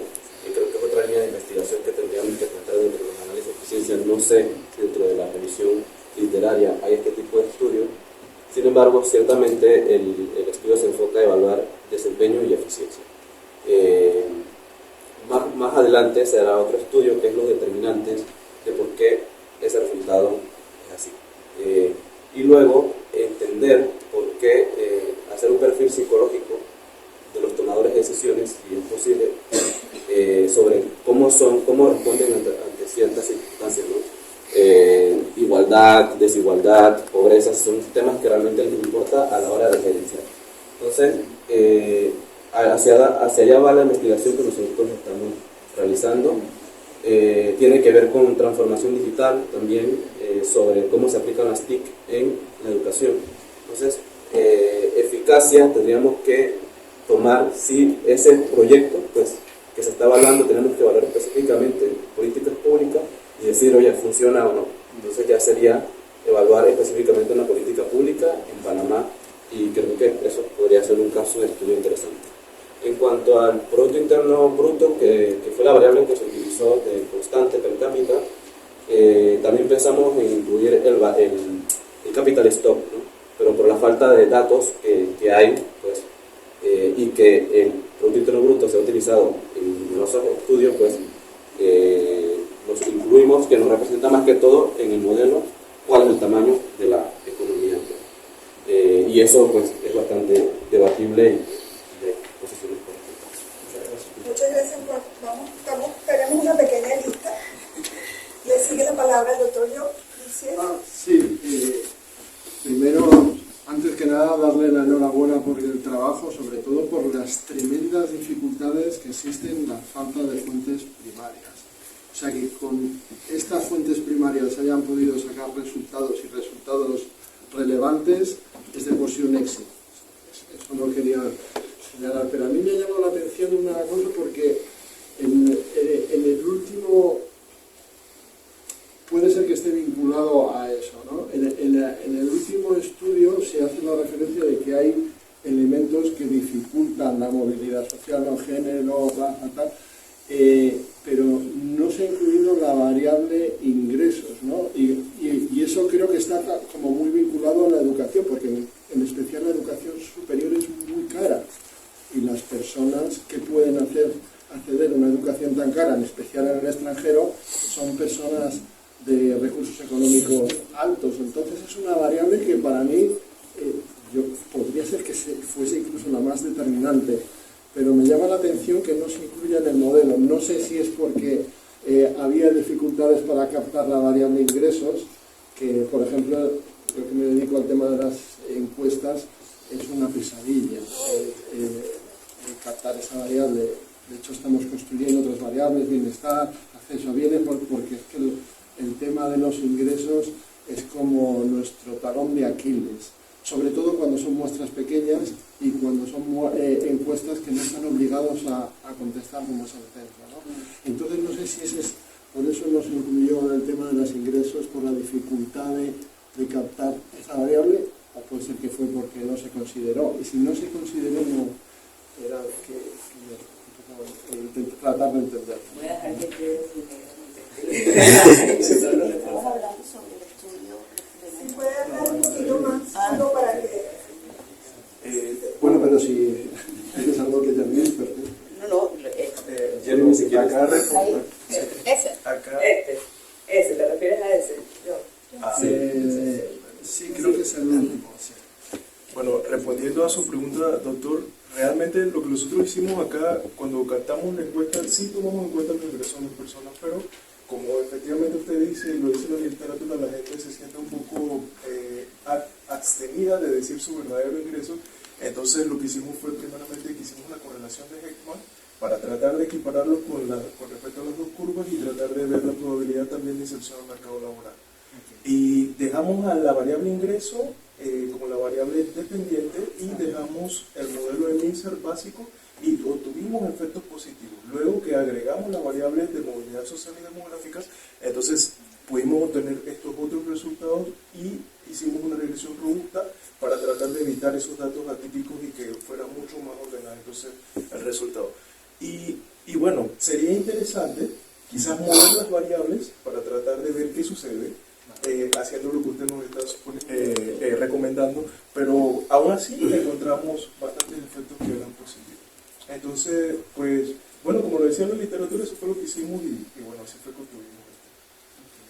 y creo que es otra línea de investigación que tendríamos que tratar dentro de los análisis de eficiencia. No sé si dentro de la revisión literaria hay este tipo de estudio, sin embargo, ciertamente el estudio se enfoca a evaluar desempeño y eficiencia. Más adelante se dará otro estudio que es los determinantes de por qué ese resultado es así. Y luego entender por qué hacer un perfil psicológico de los tomadores de decisiones, si es posible, sobre cómo responden ante ciertas circunstancias, ¿no? Igualdad, desigualdad, pobreza, son temas que realmente les importa a la hora de gerenciar. Entonces, hacia allá va la investigación que nosotros estamos realizando. Tiene que ver con transformación digital también, sobre cómo se aplican las TIC en la educación. Entonces, eficacia, tendríamos que tomar si ese proyecto pues, que se está evaluando, tenemos que evaluar específicamente políticas públicas y decir, oye, funciona o no. Entonces ya sería evaluar específicamente una política pública en Panamá, y creo que eso podría ser un caso de estudio interesante. En cuanto al Producto Interno Bruto, que fue la variable que se utilizó de constante per cápita, también pensamos en incluir el capital stock, ¿no? Pero por la falta de datos que hay, pues, y que el Producto Interno Bruto se ha utilizado en numerosos estudios, pues nos incluimos, que nos representa más que todo en el modelo cuál es el tamaño de la economía. Y eso pues es bastante debatible y de posiciones políticas. Muchas gracias, Juan. Tenemos una pequeña lista. Le sigue la palabra el doctor Yo. Sí, primero, antes que nada, darle la enhorabuena por el trabajo, sobre todo por las tremendas dificultades que existen en la falta de fuentes primarias. O sea, que con estas fuentes primarias se hayan podido sacar resultados y resultados relevantes es de por sí un éxito. Eso no quería señalar, pero a mí me ha llamado la atención una cosa, porque en el último, puede ser que esté vinculado a eso, ¿no? En el último estudio se hace la referencia de que hay elementos que dificultan la movilidad social, no género, raza, tal, pero no se ha incluido la variable ingresos, ¿no? Y eso creo que está como muy vinculado a la educación, porque en especial la educación superior es muy cara, y las personas que pueden acceder a una educación tan cara, en especial en el extranjero, son personas de recursos económicos altos. Entonces es una variable que para mí podría ser que fuese incluso la más determinante, pero me llama la atención que no se incluya en el modelo. No sé si es porque había dificultades para captar la variable ingresos, que por ejemplo, yo que me dedico al tema de las encuestas, es una pesadilla captar esa variable. De hecho, estamos construyendo otras variables, bienestar, acceso a bienes, porque es que el tema de los ingresos es como nuestro talón de Aquiles, sobre todo cuando son muestras pequeñas y cuando son encuestas que no están obligados a contestar como es el centro, ¿no? Entonces no sé si por eso no se incluyó en el tema de los ingresos, por la dificultad de captar esa variable, o puede ser que fue porque no se consideró, y si no se consideró, no era tratar de entenderlo. Voy a dejar que quede Estamos hablando sobre el estudio. Si puede hablar un poquito más, algo para que... Bueno, pero si es algo que también es perfecto. Jeremy, si quiere acá responder. Ese. Acá. Ese, ¿te refieres a ese? Sí, creo que es el último. Sí. Bueno, respondiendo a su pregunta, doctor, realmente lo que nosotros hicimos acá, cuando captamos la encuesta, sí tomamos en cuenta los ingresos de las personas, pero como efectivamente usted dice, y lo dice la literatura, la gente se siente un poco abstenida de decir su verdadero ingreso. Entonces lo que hicimos fue primeramente que hicimos una correlación de Heckman para tratar de equipararlos con respecto a las dos curvas y tratar de ver la probabilidad también de inserción al mercado laboral. Y dejamos a la variable ingreso como la variable dependiente y dejamos el modelo de Mincer básico y obtuvimos efectos positivos. Luego que agregamos las variables de movilidad social y demográficas, entonces pudimos obtener estos otros resultados y hicimos una regresión robusta para tratar de evitar esos datos atípicos y que fuera mucho más ordenado entonces el resultado. Y bueno, sería interesante quizás mover las variables para tratar de ver qué sucede, haciendo lo que usted nos está recomendando, pero aún así encontramos bastantes efectos que eran positivos. Entonces, pues, bueno, como lo decía la literatura, eso fue lo que hicimos y bueno, así fue construido.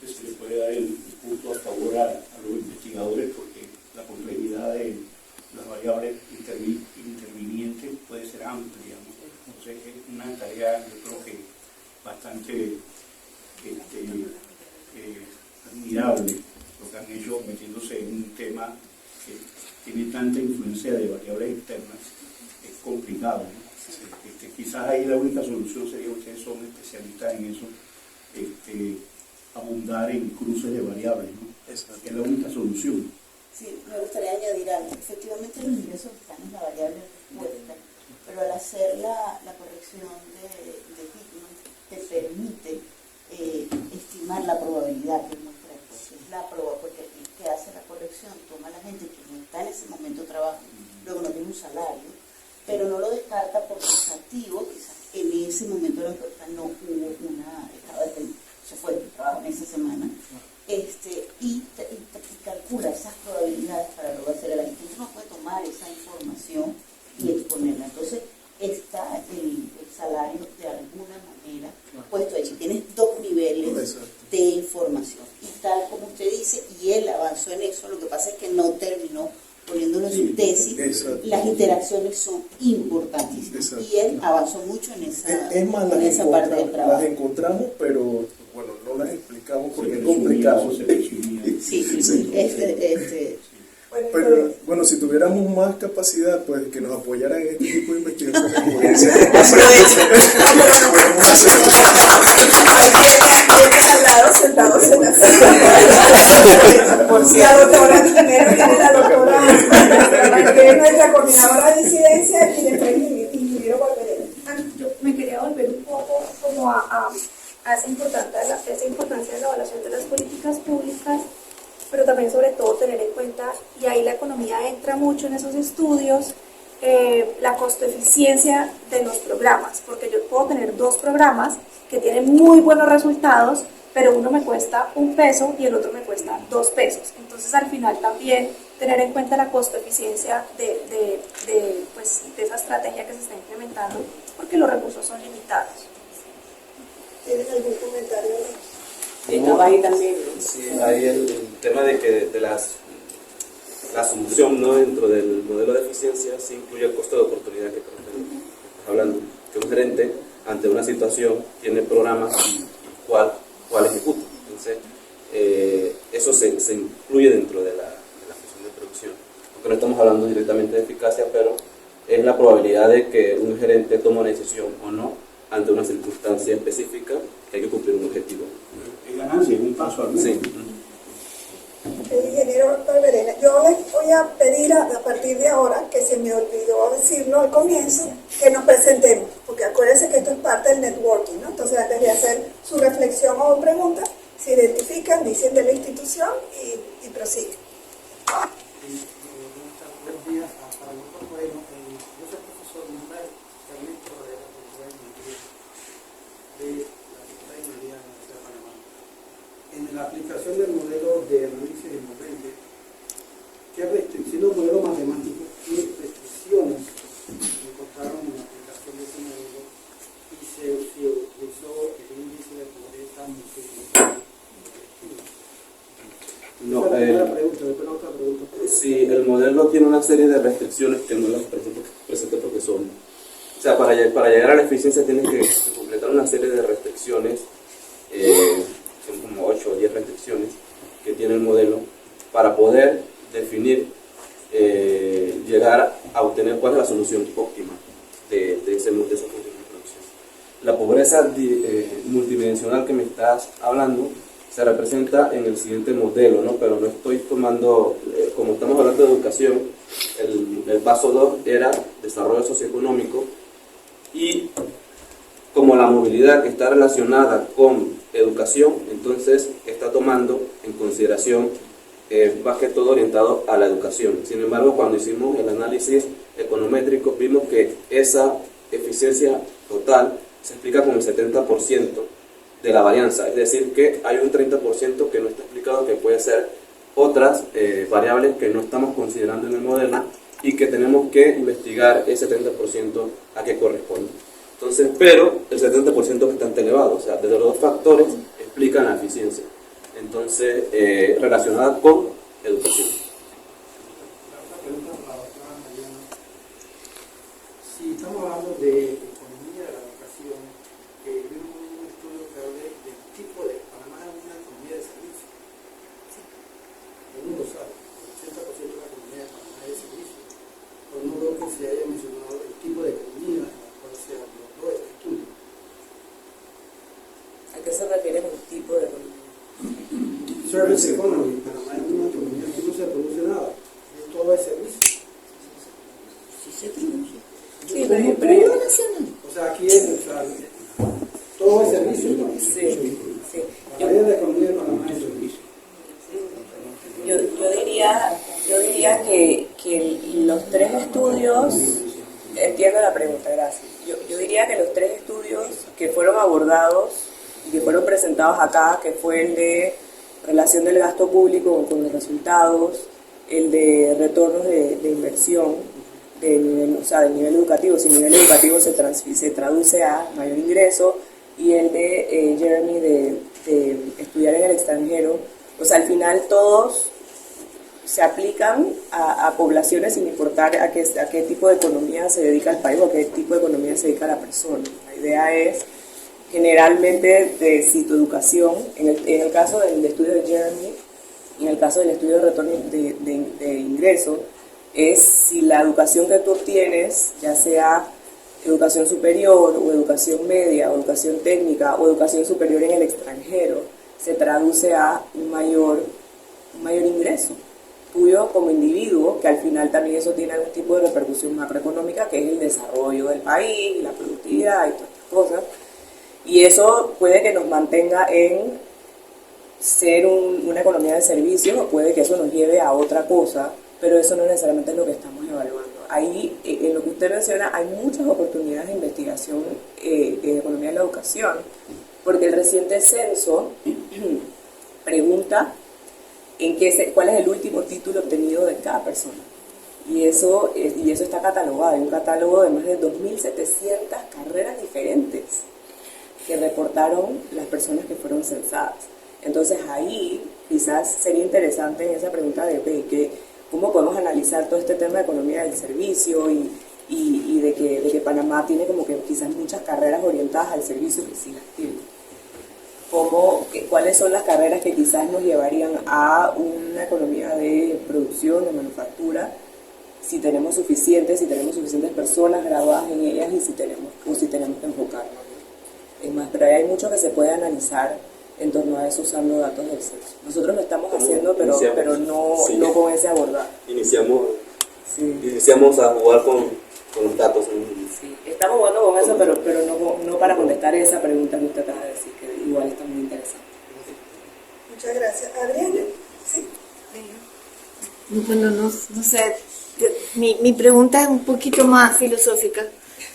Se le puede dar el punto a favor a los investigadores, porque la complejidad de las variables intervinientes puede ser amplia, ¿no? Entonces es una tarea, yo creo que bastante admirable lo que han hecho metiéndose en un tema que tiene tanta influencia de variables externas. Es complicado, ¿no? Quizás ahí la única solución sería, ustedes son especialistas en eso, abundar en cruces de variables, ¿no? Es la única solución. Sí, me gustaría añadir algo. Efectivamente los ingresos están en la variable respuesta, pero al hacer la corrección de Hickman te permite estimar la probabilidad, que es muy frecuente, es la probabilidad, porque te en ese momento la doctora no hubo se fue de trabajo en esa semana, y calcula esas probabilidades para luego hacer el análisis. Entonces uno puede tomar esa información y exponerla. Entonces está el salario de alguna manera puesto allí. Tienes dos niveles de información. Y tal como usted dice, y él avanzó en eso, lo que pasa es que no terminó poniéndolo en su tesis. Las interacciones son importantísimas. Y él avanzó mucho en esa parte del trabajo. Las encontramos, pero bueno, no las explicamos porque es complicado. Pero bueno, si tuviéramos más capacidad, pues que nos apoyaran en este tipo de investigaciones. Sentados en la silla. Por si la doctora, primero viene la doctora, que es nuestra coordinadora de incidencia, y después ingeniero Valverde. Yo me quería volver un poco como a esa importancia de la evaluación de las políticas públicas, pero también sobre todo tener en cuenta, y ahí la economía entra mucho en esos estudios, la costo-eficiencia de los programas, porque yo puedo tener dos programas que tienen muy buenos resultados, pero uno me cuesta $1 y el otro me cuesta $2. Entonces al final también tener en cuenta la costo-eficiencia de esa estrategia que se está implementando, porque los recursos son limitados. ¿Tienen algún comentario? Estaba ahí también. Sí, hay el tema de que la solución, ¿no?, dentro del modelo de eficiencia sí incluye el costo de oportunidad que estamos hablando, que un gerente ante una situación tiene programas y cuál ejecuta. Entonces, eso se incluye dentro de la función de producción. Aunque no estamos hablando directamente de eficacia, pero es la probabilidad de que un gerente tome una decisión o no ante una circunstancia específica que hay que cumplir un objetivo. Es ganancia, es un paso al menos. Sí. El ingeniero Valverena, yo les voy a pedir a partir de ahora, que se me olvidó decirlo al comienzo, que nos presentemos, porque acuérdense que esto es parte del networking, ¿no? Entonces, antes de hacer su reflexión o pregunta, se identifican, dicen de la institución y prosiguen. Buenos días, para el doctor Moreno. Yo soy el profesor Manuel Ernesto de la Facultad de Ingeniería de la Facultad de Ingeniería de la Universidad de Panamá. En la aplicación del modelo de análisis envolvente, siendo un modelo matemático, ¿qué restricciones encontraron en la aplicación de ese modelo y se utilizó el índice de pobreza multiplicación? No, esa es la primera pregunta, después la otra pregunta. Sí, el modelo tiene una serie de restricciones que no las presenté porque son... O sea, para llegar a la eficiencia tienes que completar una serie de restricciones, son como 8 o 10 restricciones que tiene el modelo para poder definir, llegar a obtener cuál es la solución óptima de esa función de producción. La pobreza multidimensional que me estás hablando se representa en el siguiente modelo, ¿no? Pero no estoy tomando, como estamos hablando de educación, el paso 2 era desarrollo socioeconómico, y como la movilidad que está relacionada con educación, entonces está tomando en consideración más que todo orientado a la educación. Sin embargo, cuando hicimos el análisis econométrico, vimos que esa eficiencia total se explica con el 70% de la varianza, es decir, que hay un 30% que no está explicado, que puede ser otras variables que no estamos considerando en el modelo y que tenemos que investigar ese 30% a qué corresponde. Entonces, pero el 70% es bastante elevado, o sea, desde los dos factores explican la eficiencia. Entonces, relacionada con educación. La pregunta para la doctora Mariana. Si estamos hablando de economía de la educación, vimos un estudio que habla del tipo de Panamá es una economía de servicio. Todo el mundo sabe, el 80% de la economía de Panamá es de servicio. Pero no creo que se haya mencionado el tipo de economía en la cual se abordó este estudio. ¿A qué se refiere con tipo de economía? Service economy. Panamá es una economía que no se produce nada, todo es servicio. Sí se produce. Sí, pero o sea, aquí es, todo es servicio, ¿no? Sí. La mayoría de la economía de Panamá es servicio. Yo diría que los tres estudios, entiendo la pregunta, gracias. Yo diría que los tres estudios que fueron abordados y que fueron presentados acá, que fue el de relación del gasto público con los resultados, el de retornos de inversión, del nivel educativo, si el nivel educativo se traduce a mayor ingreso, y el de Jeremy de estudiar en el extranjero. O sea, al final todos se aplican a poblaciones sin importar a qué tipo de economía se dedica el país o a qué tipo de economía se dedica la persona. La idea es generalmente de si tu educación, en el caso del estudio de Jeremy, en el caso del estudio de retorno de ingreso, es si la educación que tú obtienes, ya sea educación superior o educación media o educación técnica o educación superior en el extranjero, se traduce a un mayor ingreso tuyo como individuo, que al final también eso tiene algún tipo de repercusión macroeconómica, que es el desarrollo del país, la productividad y todas estas cosas. Y eso puede que nos mantenga en ser una economía de servicios, o puede que eso nos lleve a otra cosa, pero eso no necesariamente es lo que estamos evaluando. Ahí, en lo que usted menciona, hay muchas oportunidades de investigación en economía de la educación, porque el reciente censo pregunta cuál es el último título obtenido de cada persona. Y eso está catalogado, hay un catálogo de más de 2.700 carreras diferentes que reportaron las personas que fueron censadas. Entonces ahí quizás sería interesante en esa pregunta de cómo podemos analizar todo este tema de economía del servicio y de que Panamá tiene como que quizás muchas carreras orientadas al servicio que sí las tiene. ¿Cuáles son las carreras que quizás nos llevarían a una economía de producción, de manufactura, si tenemos suficientes personas graduadas en ellas y si tenemos que enfocarnos en más? Pero hay mucho que se puede analizar en torno a eso usando datos del censo. Nosotros lo estamos haciendo, pero no con ese abordaje. Iniciamos a jugar con los datos. Sí, estamos jugando con eso, pero no para contestar esa pregunta que usted acaba de decir, que igual está muy interesante. Muchas gracias. Adriana. Sí. Bueno, no sé, mi pregunta es un poquito más filosófica.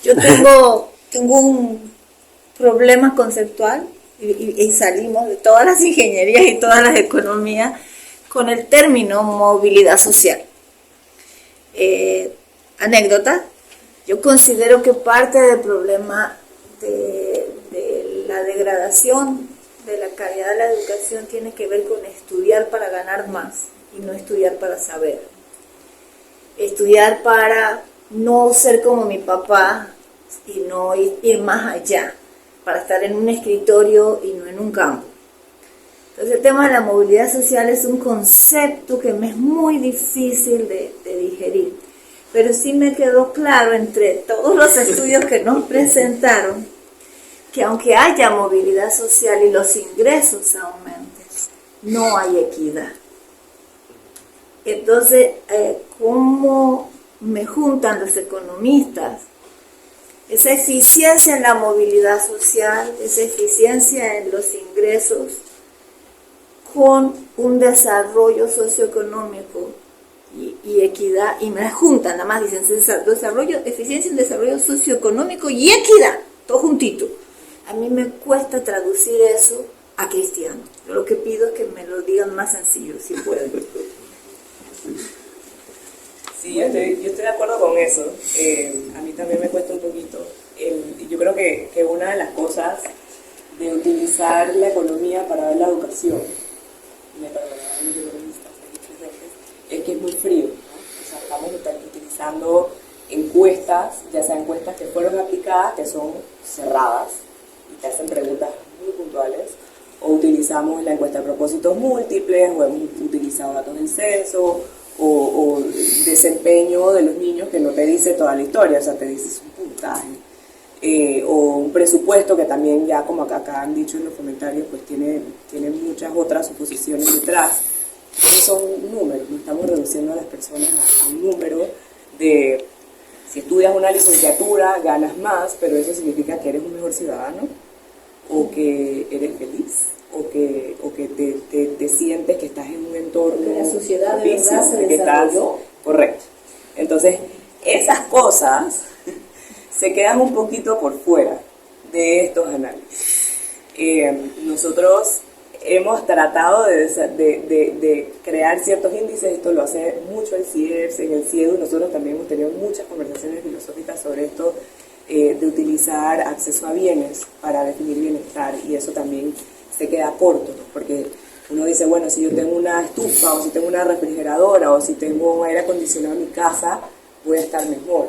Yo tengo un problema conceptual y salimos de todas las ingenierías y todas las economías con el término movilidad social. Anécdota, yo considero que parte del problema de la degradación de la calidad de la educación tiene que ver con estudiar para ganar más y no estudiar para saber. Estudiar para no ser como mi papá y no ir más allá, para estar en un escritorio y no en un campo. Entonces el tema de la movilidad social es un concepto que me es muy difícil de digerir, pero sí me quedó claro entre todos los estudios que nos presentaron que aunque haya movilidad social y los ingresos aumenten, no hay equidad. Entonces, ¿cómo me juntan los economistas esa eficiencia en la movilidad social, esa eficiencia en los ingresos, con un desarrollo socioeconómico y equidad? Y me la juntan, nada más dicen eficiencia en desarrollo socioeconómico y equidad, todo juntito. A mí me cuesta traducir eso a cristiano. Yo lo que pido es que me lo digan más sencillo, si pueden. Sí, yo estoy de acuerdo con eso. A mí también me cuesta un poquito. Yo creo que una de las cosas de utilizar la economía para ver la educación, me perdonarán los economistas, es que es muy frío, ¿no? O sea, estamos utilizando encuestas, ya sea encuestas que fueron aplicadas, que son cerradas y te hacen preguntas muy puntuales, o utilizamos la encuesta de propósitos múltiples, o hemos utilizado datos del censo, o desempeño de los niños que no te dice toda la historia, o sea, te dices un puntaje, o un presupuesto que también ya, como acá han dicho en los comentarios, pues tiene muchas otras suposiciones detrás. Esos son números, no estamos reduciendo a las personas a un número de si estudias una licenciatura ganas más, pero eso significa que eres un mejor ciudadano, o que eres feliz, o que te sientes que estás en un entorno que la sociedad de propicio, verdad se que estás correcto. Entonces, esas cosas se quedan un poquito por fuera de estos análisis. Nosotros hemos tratado de crear ciertos índices, esto lo hace mucho el CIEPS, en el CIEDU nosotros también hemos tenido muchas conversaciones filosóficas sobre esto, de utilizar acceso a bienes para definir bienestar, y eso también se queda corto, ¿no? Porque uno dice, bueno, si yo tengo una estufa, o si tengo una refrigeradora, o si tengo un aire acondicionado en mi casa, voy a estar mejor.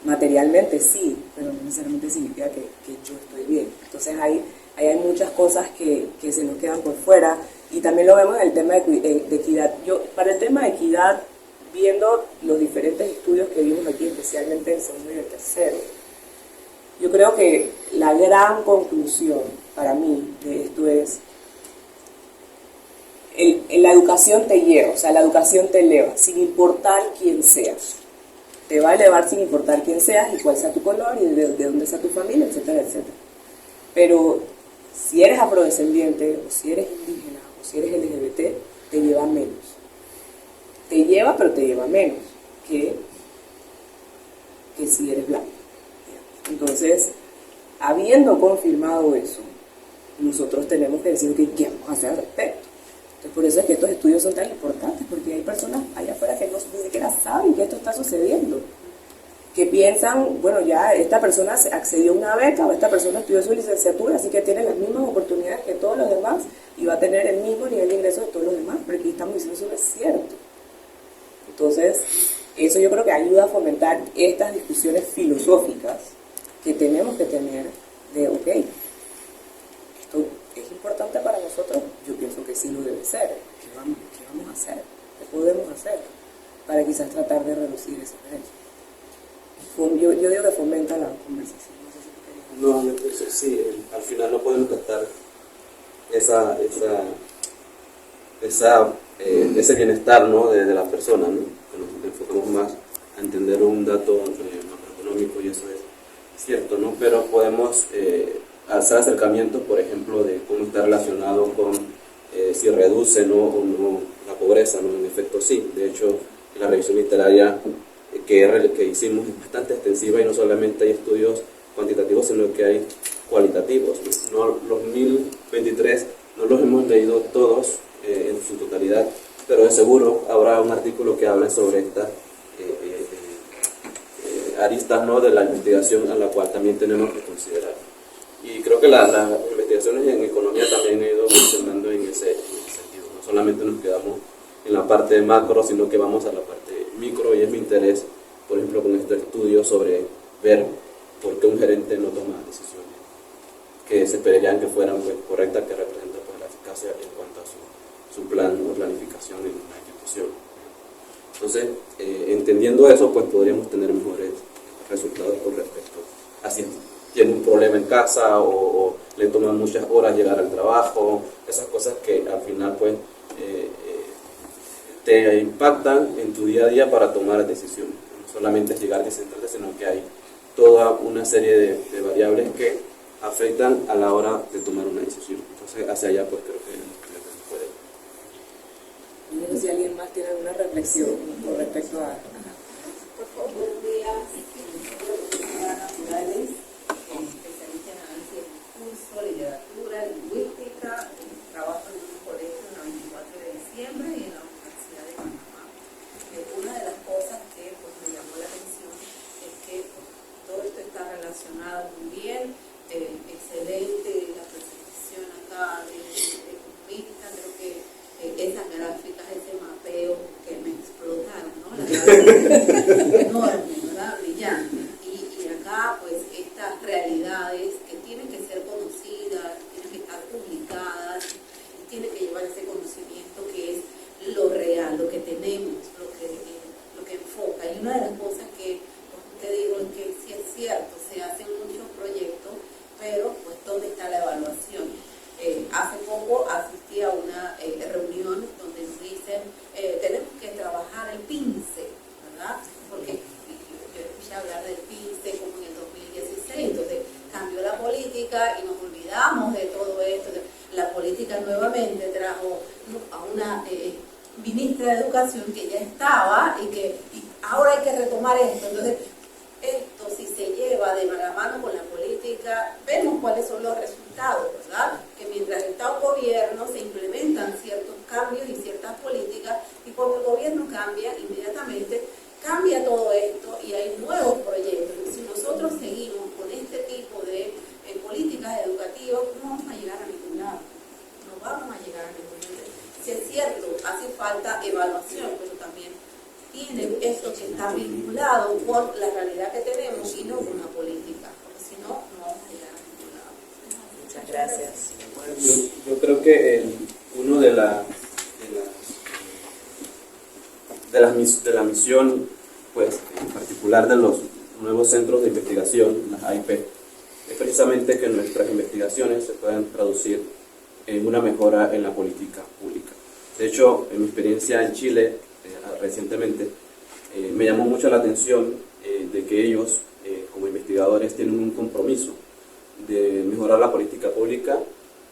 Materialmente sí, pero no necesariamente significa que yo estoy bien. Entonces ahí hay muchas cosas que se nos quedan por fuera, y también lo vemos en el tema de equidad. Para el tema de equidad, viendo los diferentes estudios que vimos aquí, especialmente en segundo y el tercero, yo creo que la gran conclusión para mí de esto es la educación te lleva, o sea, la educación te eleva, sin importar quién seas. Te va a elevar sin importar quién seas y cuál sea tu color y de dónde sea tu familia, etcétera, etcétera. Pero si eres afrodescendiente, o si eres indígena, o si eres LGBT, te lleva menos. Te lleva, pero te lleva menos que si eres blanco. Entonces, habiendo confirmado eso, nosotros tenemos que decir qué vamos a hacer al respecto. Entonces, por eso es que estos estudios son tan importantes, porque hay personas allá afuera que ni siquiera saben que esto está sucediendo, que piensan, bueno, ya esta persona accedió a una beca, o esta persona estudió su licenciatura, así que tiene las mismas oportunidades que todos los demás y va a tener el mismo nivel de ingresos de todos los demás, pero aquí estamos diciendo eso no es cierto. Entonces, eso yo creo que ayuda a fomentar estas discusiones filosóficas que tenemos que tener de, ok, esto es importante para nosotros, yo pienso que sí lo debe ser. ¿Qué vamos a hacer? ¿Qué podemos hacer para quizás tratar de reducir esa brecha? Yo digo que fomenta la conversación. No, sí, al final no podemos captar ese bienestar, ¿no? de la persona, ¿no? Que nos enfocamos más a entender un dato macroeconómico, y eso es cierto, ¿no? Pero podemos hacer acercamientos, por ejemplo, de cómo está relacionado con si reduce, ¿no? o no la pobreza, ¿no? En efecto sí. De hecho, la revisión literaria que hicimos es bastante extensiva, y no solamente hay estudios cuantitativos, sino que hay cualitativos. No, los 1023 no los hemos leído todos en su totalidad, pero de seguro habrá un artículo que hable sobre estas aristas, ¿no? de la investigación, a la cual también tenemos que considerar. Y creo que las investigaciones en economía también han ido funcionando en ese sentido. No solamente nos quedamos en la parte macro, sino que vamos a la parte micro, y es mi interés, por ejemplo, con este estudio sobre ver por qué un gerente no toma decisiones que se esperarían que fueran pues, correctas, que representan pues, la eficacia en cuanto a su plan o planificación en una institución. Entonces, entendiendo eso, pues podríamos tener mejores resultados con respecto a si tiene un problema en casa o le toman muchas horas llegar al trabajo, esas cosas que al final pues te impactan en tu día a día para tomar decisiones. No solamente es llegar y centrarte, sino que hay toda una serie de variables que afectan a la hora de tomar una decisión. Entonces, hacia allá pues creo que puede. No sé si alguien más tiene alguna reflexión con respecto a... Buenos días, profesora naturales, especialista en análisis de discurso, literatura, lingüística, trabajo en un colegio en la 24 de diciembre y en la Universidad de Panamá. Una de las cosas que pues, me llamó la atención es que pues, todo esto está relacionado muy bien, excelente la presentación acá de economista, creo que esas gráficas, ese mapeo que me explotaron, ¿no? Las gráficas enormes, ¿verdad? Brillantes. Y acá, pues, estas realidades que tienen que ser conocidas, tienen que estar publicadas, y tienen que llevar ese conocimiento que es lo real, lo que tenemos, lo que enfoca. Y una de las cosas que te digo es que sí es cierto, se hacen muchos proyectos, pero pues ¿dónde está la evaluación? Hace poco asistí a una reunión donde nos dicen tenemos que trabajar el PINCE, ¿verdad? Porque yo escuché hablar del PINCE como en el 2016, entonces cambió la política y nos olvidamos de todo esto. La política nuevamente trajo a una ministra de Educación que ya estaba y ahora hay que retomar esto. Entonces, esto si se lleva de la mano con la política política vemos cuáles son los resultados, ¿verdad? Que mientras está un gobierno se implementan ciertos cambios y ciertas políticas, y cuando el gobierno cambia, inmediatamente cambia todo esto y hay nuevos proyectos. Si nosotros seguimos con este tipo de políticas educativas, no vamos a llegar a ningún lado. No vamos a llegar a ningún lado. Si es cierto, hace falta evaluación, pero también tiene esto que está vinculado con la realidad que tenemos y no con una política, porque si no, no vamos a llegar a ningún lado. Muchas gracias. Yo creo que uno de la misión, pues, en particular de los nuevos centros de investigación, las AIP, es precisamente que nuestras investigaciones se puedan traducir en una mejora en la política pública. De hecho, en mi experiencia en Chile, recientemente, me llamó mucho la atención de que ellos, como investigadores, tienen un compromiso de mejorar la política pública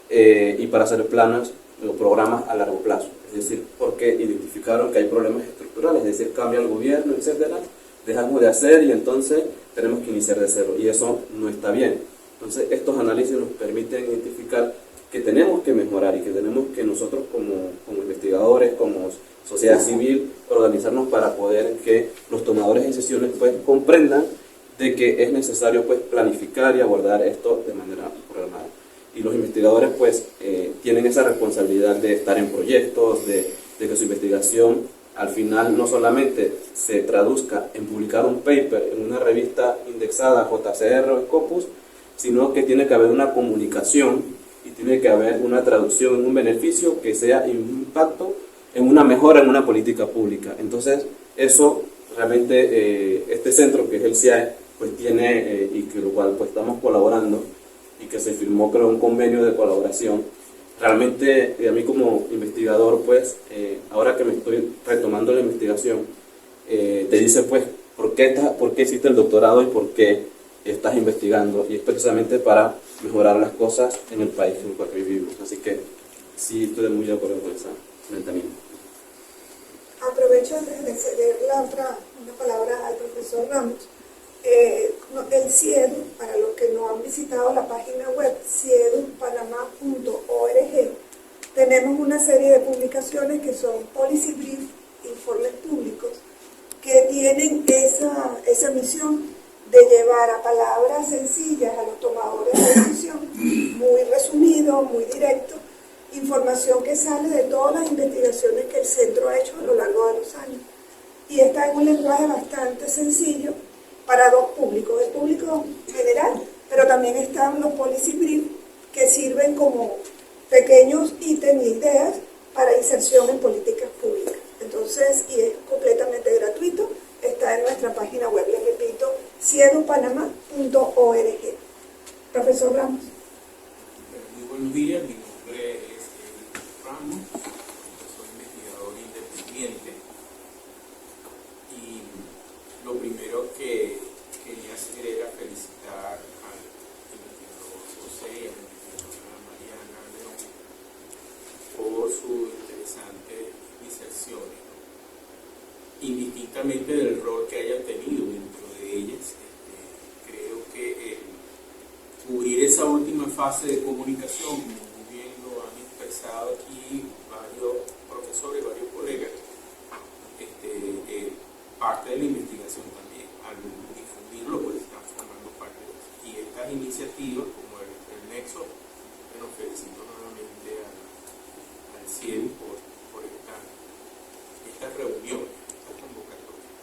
y para hacer planes o programas a largo plazo. Es decir, porque identificaron que hay problemas estructurales, es decir, cambia el gobierno, etcétera, dejamos de hacer y entonces tenemos que iniciar de cero, y eso no está bien. Entonces, estos análisis nos permiten identificar que tenemos que mejorar y que tenemos que nosotros como investigadores, como sociedad civil, organizarnos para poder que los tomadores de decisiones pues comprendan de que es necesario pues planificar y abordar esto de manera programada. Y los investigadores pues tienen esa responsabilidad de estar en proyectos, de que su investigación al final no solamente se traduzca en publicar un paper en una revista indexada JCR o Scopus, sino que tiene que haber una comunicación y tiene que haber una traducción en un beneficio que sea un impacto en una mejora en una política pública. Entonces, eso realmente este centro que es el CIAE pues tiene y que lo cual pues estamos colaborando y que se firmó creo un convenio de colaboración. Realmente a mí como investigador pues ahora que me estoy retomando la investigación te dice pues por qué hiciste el doctorado y por qué estás investigando, y es precisamente para mejorar las cosas en el país en el cual vivimos. Así que sí estoy muy de acuerdo con esa mentalidad. Aprovecho de ceder una palabra al profesor Ramos. El CIEDU, para los que no han visitado la página web ciedupanamá.org, tenemos una serie de publicaciones que son policy brief, informes públicos, que tienen esa misión de llevar a palabras sencillas a los tomadores de decisión, muy resumido, muy directo, información que sale de todas las investigaciones que el centro ha hecho a lo largo de los años. Y está en un lenguaje bastante sencillo para dos públicos, el público general, pero también están los policy brief que sirven como pequeños ítems y ideas para inserción en políticas públicas. Entonces, y es completamente gratuito, está en nuestra página web, les repito, ciedupanamá.org. Profesor Ramos. Muy buenos días, mi nombre es Ramos, soy investigador independiente, y lo primero que quería hacer era felicitar al investigador José y a la investigadora Mariana León por sus interesantes diserciones, indistintamente del rol que hayan tenido dentro de ellas. Creo que cubrir esa última fase de comunicación, como muy bien lo han expresado aquí varios profesores, varios colegas, parte de la investigación también. Al difundirlo, pues están formando parte de eso. Y estas iniciativas, como el Nexo, nos felicito nuevamente al CIEDU por estas reuniones, estas convocatorias.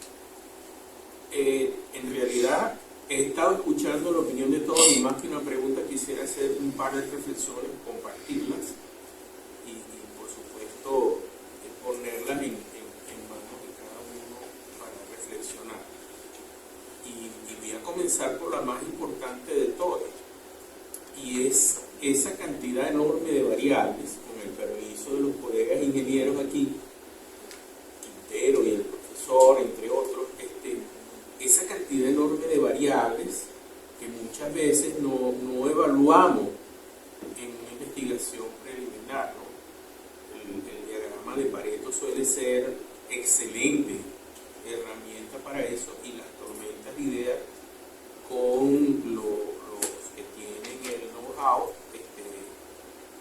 En realidad, he estado escuchando la opinión de todos, y más que una pregunta quisiera hacer un par de reflexiones, compartirlas y por supuesto ponerlas en manos de cada uno para reflexionar. Y voy a comenzar por la más importante de todas, y es esa cantidad enorme de variables, con el permiso de los colegas ingenieros aquí, Quintero y el profesor, entre otros, esa cantidad enorme de variables que muchas veces no evaluamos en una investigación preliminar, ¿no? El diagrama de Pareto suele ser excelente herramienta para eso, y las tormentas de ideas con los que tienen arrojado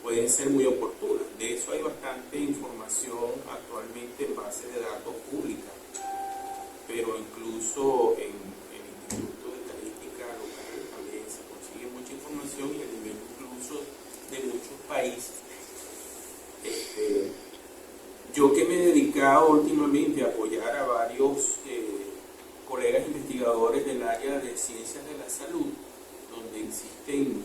pueden ser muy oportunas. De eso hay bastante información actualmente en bases de datos públicas, pero incluso en el Instituto de Estadística Local también se consigue mucha información y a nivel incluso de muchos países. Yo que me he dedicado últimamente a apoyar a varios colegas investigadores del área de ciencias de la salud, donde existen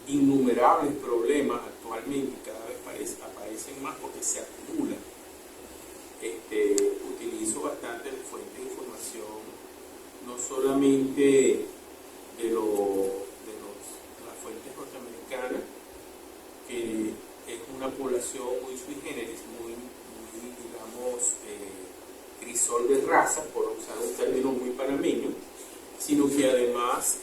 innumerables problemas actualmente y cada vez aparecen más porque se acumulan. Utilizo bastante fuentes de información, no solamente de las fuentes norteamericanas, que es una población muy sui generis, muy digamos, crisol de raza, por usar un término muy panameño, sino que además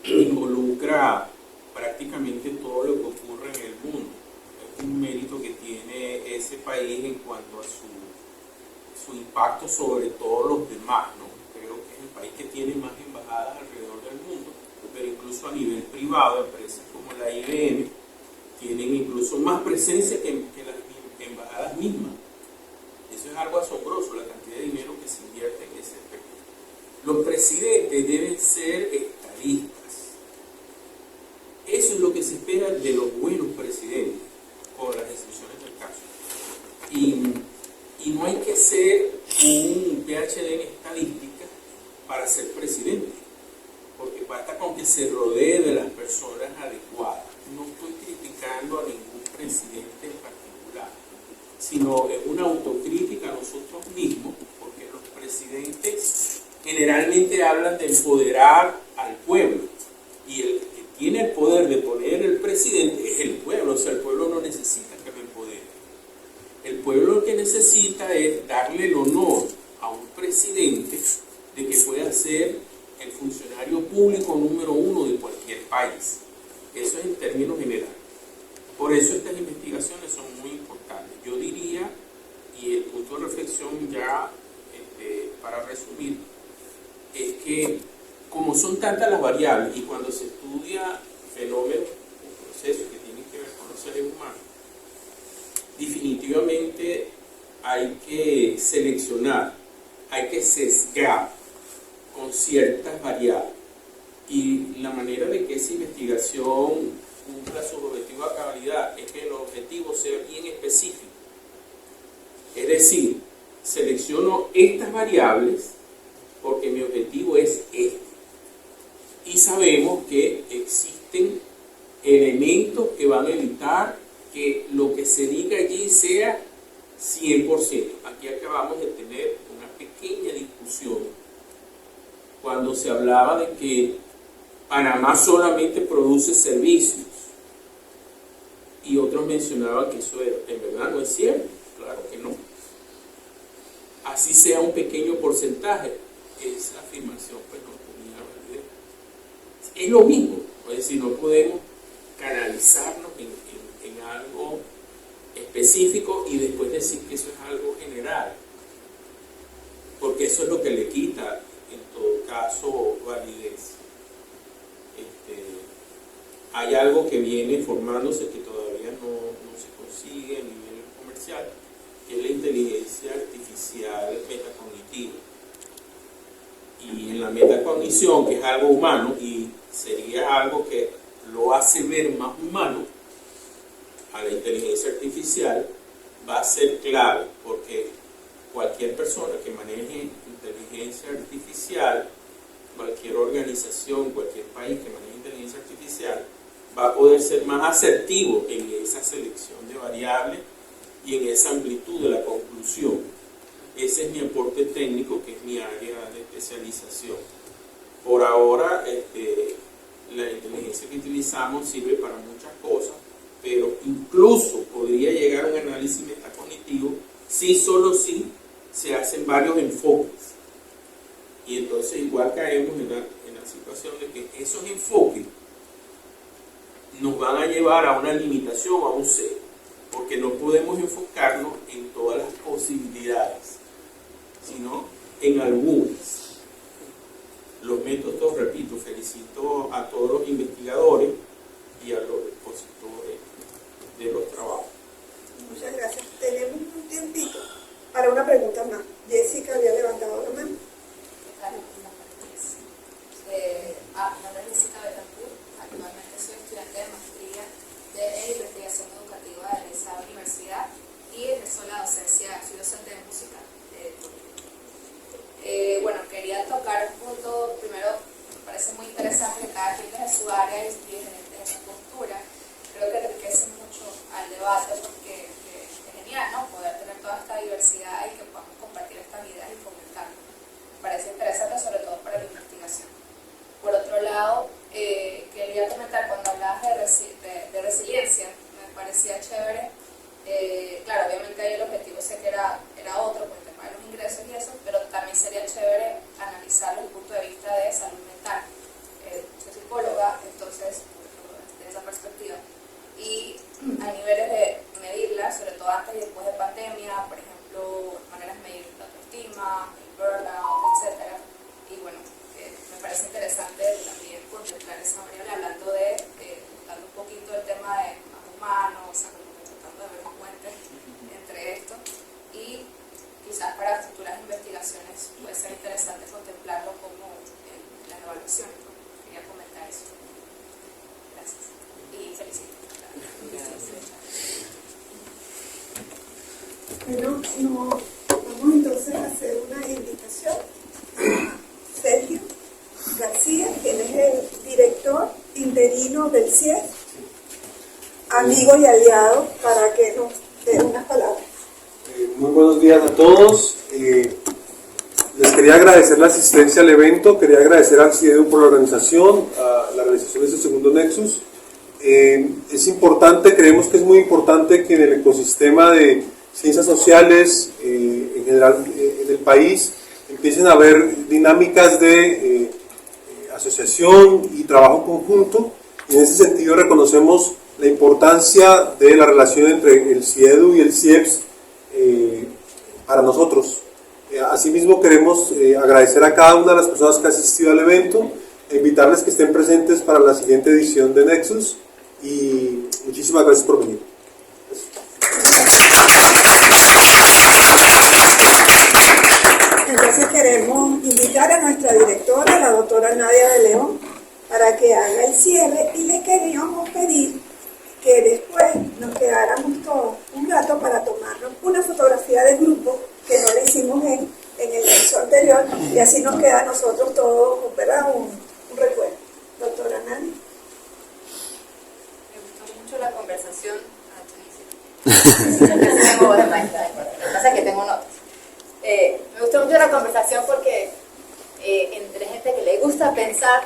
involucra prácticamente todo lo que ocurre en el mundo. Es un mérito que tiene ese país en cuanto a su impacto sobre todos los demás, ¿no? Creo que es el país que tiene más embajadas alrededor del mundo, pero incluso a nivel privado, empresas como la IBM tienen incluso más presencia que las embajadas mismas. Eso es algo asombroso, la cantidad de dinero que se invierte en ese aspecto. Los presidentes deben ser estadistas. Eso es lo que se espera de los buenos presidentes, con las excepciones del caso. Y no hay que ser un PhD en estadística para ser presidente, porque basta con que se rodee de las personas adecuadas. No estoy criticando a ningún presidente en particular, sino es una autocrítica a nosotros mismos, porque los presidentes generalmente hablan de empoderar al pueblo, y el que tiene el poder de poner el presidente es el pueblo. O sea, el pueblo no necesita que lo empodere. El pueblo lo que necesita es darle el honor a un presidente de que pueda ser el funcionario público número uno de cualquier país. Eso es en términos generales. Por eso estas investigaciones son muy importantes. Yo diría, y el punto de reflexión ya para resumir, es que como son tantas las variables y cuando se estudia fenómenos o procesos que tienen que ver con los seres humanos, definitivamente hay que seleccionar, hay que sesgar con ciertas variables. Y la manera de que esa investigación cumpla su objetivo a cabalidad es que el objetivo sea bien específico. Es decir, selecciono estas variables porque mi objetivo es este. Y sabemos que existen elementos que van a evitar que lo que se diga allí sea 100%. Aquí acabamos de tener una pequeña discusión cuando se hablaba de que Panamá solamente produce servicios y otros mencionaban que eso en verdad no es cierto. Claro que no. Así sea un pequeño porcentaje, esa afirmación pues no tenía validez. Es lo mismo, es decir, no podemos canalizarnos en algo específico y después decir que eso es algo general, porque eso es lo que le quita en todo caso validez. Hay algo que viene formándose que todavía no se consigue a nivel comercial, que es la inteligencia artificial metacognitiva. Y en la metacognición, que es algo humano y sería algo que lo hace ver más humano a la inteligencia artificial, va a ser clave, porque cualquier persona que maneje inteligencia artificial, cualquier organización, cualquier país que maneje inteligencia artificial, va a poder ser más asertivo en esa selección de variables y en esa amplitud de la conclusión. Ese es mi aporte técnico, que es mi área de especialización. Por ahora, la inteligencia que utilizamos sirve para muchas cosas, pero incluso podría llegar a un análisis metacognitivo si solo si se hacen varios enfoques. Y entonces igual caemos en la situación de que esos enfoques nos van a llevar a una limitación, a un cero, porque no podemos enfocarnos en todas las posibilidades, sino en algunas. Los métodos, repito, felicito a todos los investigadores varias y diferentes esa postura. Creo que enriquece mucho al debate porque es genial, ¿no? Poder tener toda esta diversidad y que podamos compartir estas ideas y comentarlo. Me parece interesante, sobre todo para la investigación. Por otro lado, quería comentar, cuando hablabas de resiliencia, me parecía chévere. Claro, obviamente ahí el objetivo sé que era otro, por el tema de los ingresos y eso, pero también sería chévere analizarlo desde el punto de vista de salud mental. Soy psicóloga, entonces, desde esa perspectiva. Y hay niveles de medirla, sobre todo antes y después de pandemia, por ejemplo, maneras de medir la autoestima, el burnout, etc. Y bueno, me parece interesante también contemplar esa variable, hablando de, buscando un poquito el tema de más humano, o sea, tratando de ver los puentes entre esto. Y quizás para futuras investigaciones puede ser interesante contemplarlo como las evaluaciones. Quería comentar eso. Gracias. Y felicito. Bueno, vamos entonces a hacer una invitación a Sergio García, quien es el director interino del CIES, amigo y aliado, para que nos dé unas palabras. Muy buenos días a todos. Les quería agradecer la asistencia al evento, quería agradecer al CIEDU por la organización, a la realización de este segundo Nexus. Es importante, creemos que es muy importante que en el ecosistema de ciencias sociales en general en el país empiecen a haber dinámicas de asociación y trabajo conjunto. Y en ese sentido reconocemos la importancia de la relación entre el CIEDU y el CIEPS para nosotros. Asimismo queremos agradecer a cada una de las personas que ha asistido al evento e invitarles que estén presentes para la siguiente edición de Nexus, y muchísimas gracias por venir. Entonces queremos invitar a nuestra directora, la doctora Nadia de León, para que haga el cierre, y le queríamos pedir que después nos quedáramos todos un rato para tomarnos una fotografía de grupo, que no le hicimos en el curso anterior, y así nos queda a nosotros todos, ¿verdad? Un recuerdo. Doctora Nadia. La conversación. Tengo voz de maestra, lo que pasa es que tengo notas. Me gustó mucho la conversación porque entre gente que le gusta pensar,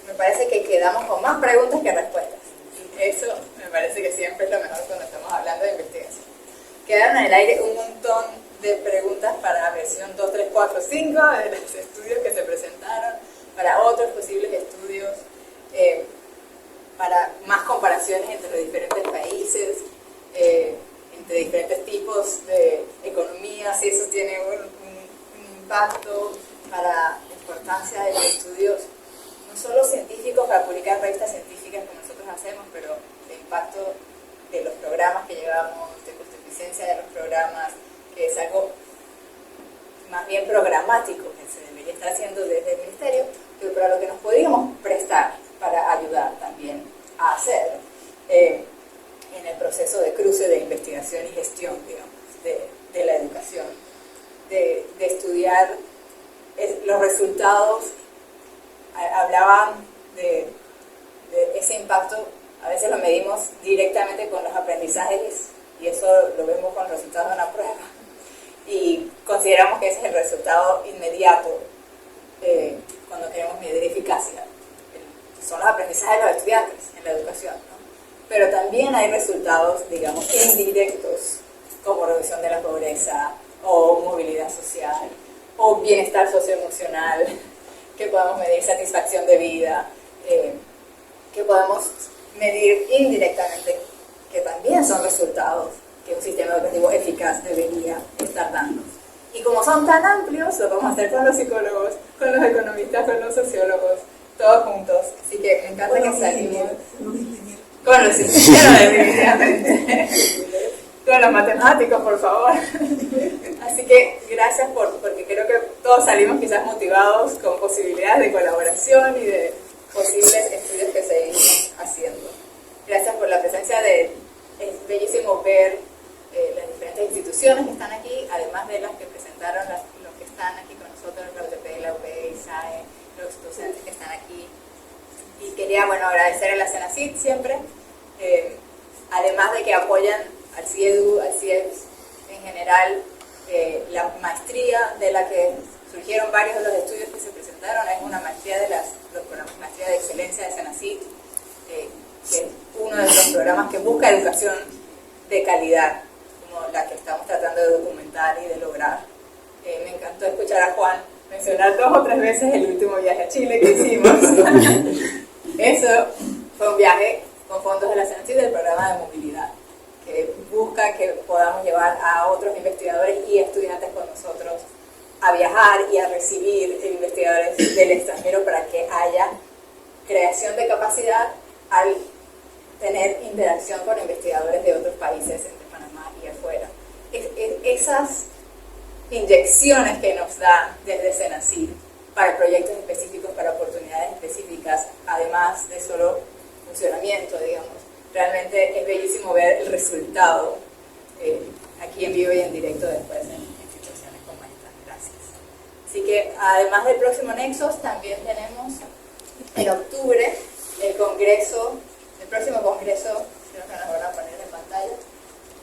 me parece que quedamos con más preguntas que respuestas. Y eso me parece que siempre es lo mejor cuando estamos hablando de investigación. Quedaron en el aire un montón de preguntas para versión 2, 3, 4, 5 de los estudios que se presentaron, para otros posibles estudios. Para más comparaciones entre los diferentes países, entre diferentes tipos de economías, si eso tiene un impacto, para la importancia de los estudios, no solo científicos para publicar en revistas científicas como nosotros hacemos, pero el impacto de los programas que llevamos, de costo-eficiencia de los programas, que es algo más bien programático que se debería estar haciendo desde el Ministerio, pero para lo que nos podríamos prestar para ayudar también a hacer en el proceso de cruce de investigación y gestión, digamos, de la educación, de estudiar los resultados. Hablaban de ese impacto, a veces lo medimos directamente con los aprendizajes y eso lo vemos con los resultados de una prueba y consideramos que ese es el resultado inmediato cuando queremos medir eficacia. Son los aprendizajes de los estudiantes en la educación, ¿no? Pero también hay resultados, digamos, indirectos, como reducción de la pobreza, o movilidad social, o bienestar socioemocional, que podemos medir satisfacción de vida, que podemos medir indirectamente, que también son resultados que un sistema educativo eficaz debería estar dando. Y como son tan amplios, lo vamos a hacer con los psicólogos, con los economistas, con los sociólogos, todos juntos. Así que me encanta que se alineen con los ingenieros, definitivamente. Con los matemáticos, por favor. Así que gracias porque creo que todos salimos quizás motivados con posibilidades de colaboración y de posibles estudios que seguimos haciendo. Gracias por la presencia es bellísimo ver las diferentes instituciones que están aquí, además de las que presentaron los que están aquí con nosotros, la UTP, la UPE, ISAE, los docentes que están aquí. Y quería, bueno, agradecer a la CENACIT siempre, además de que apoyan al CIEDU, al CIEPS en general, la maestría de la que surgieron varios de los estudios que se presentaron, es una maestría maestría de excelencia de CENACIT, que es uno de los programas que busca educación de calidad, como la que estamos tratando de documentar y de lograr. Me encantó escuchar a Juan mencionar 2 o 3 veces el último viaje a Chile que hicimos. Eso fue un viaje con fondos de la CENACIT del programa de movilidad, que busca que podamos llevar a otros investigadores y estudiantes con nosotros a viajar y a recibir investigadores del extranjero para que haya creación de capacidad al tener interacción con investigadores de otros países, entre Panamá y afuera. Esas inyecciones que nos da desde CENACIT para proyectos específicos, para oportunidades específicas, además de solo funcionamiento, digamos. Realmente es bellísimo ver el resultado aquí en vivo y en directo después en situaciones como esta. Gracias. Así que además del próximo Nexos, también tenemos en octubre el próximo congreso, creo que nos van a poner en pantalla,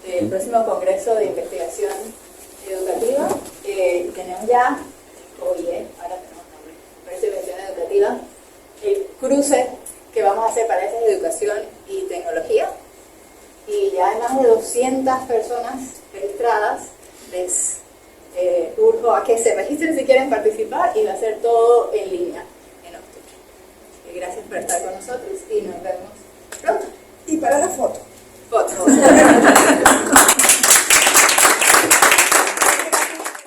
el próximo congreso de investigación educativa. Tenemos ya, ahora tenemos congreso de investigación educativa, el cruce que vamos a hacer para esa educación y tecnología, y ya hay más de 200 personas registradas. Les urjo a que se registren si quieren participar, y va a ser todo en línea en octubre. Gracias por estar con nosotros y nos vemos pronto. Y para la foto. Foto.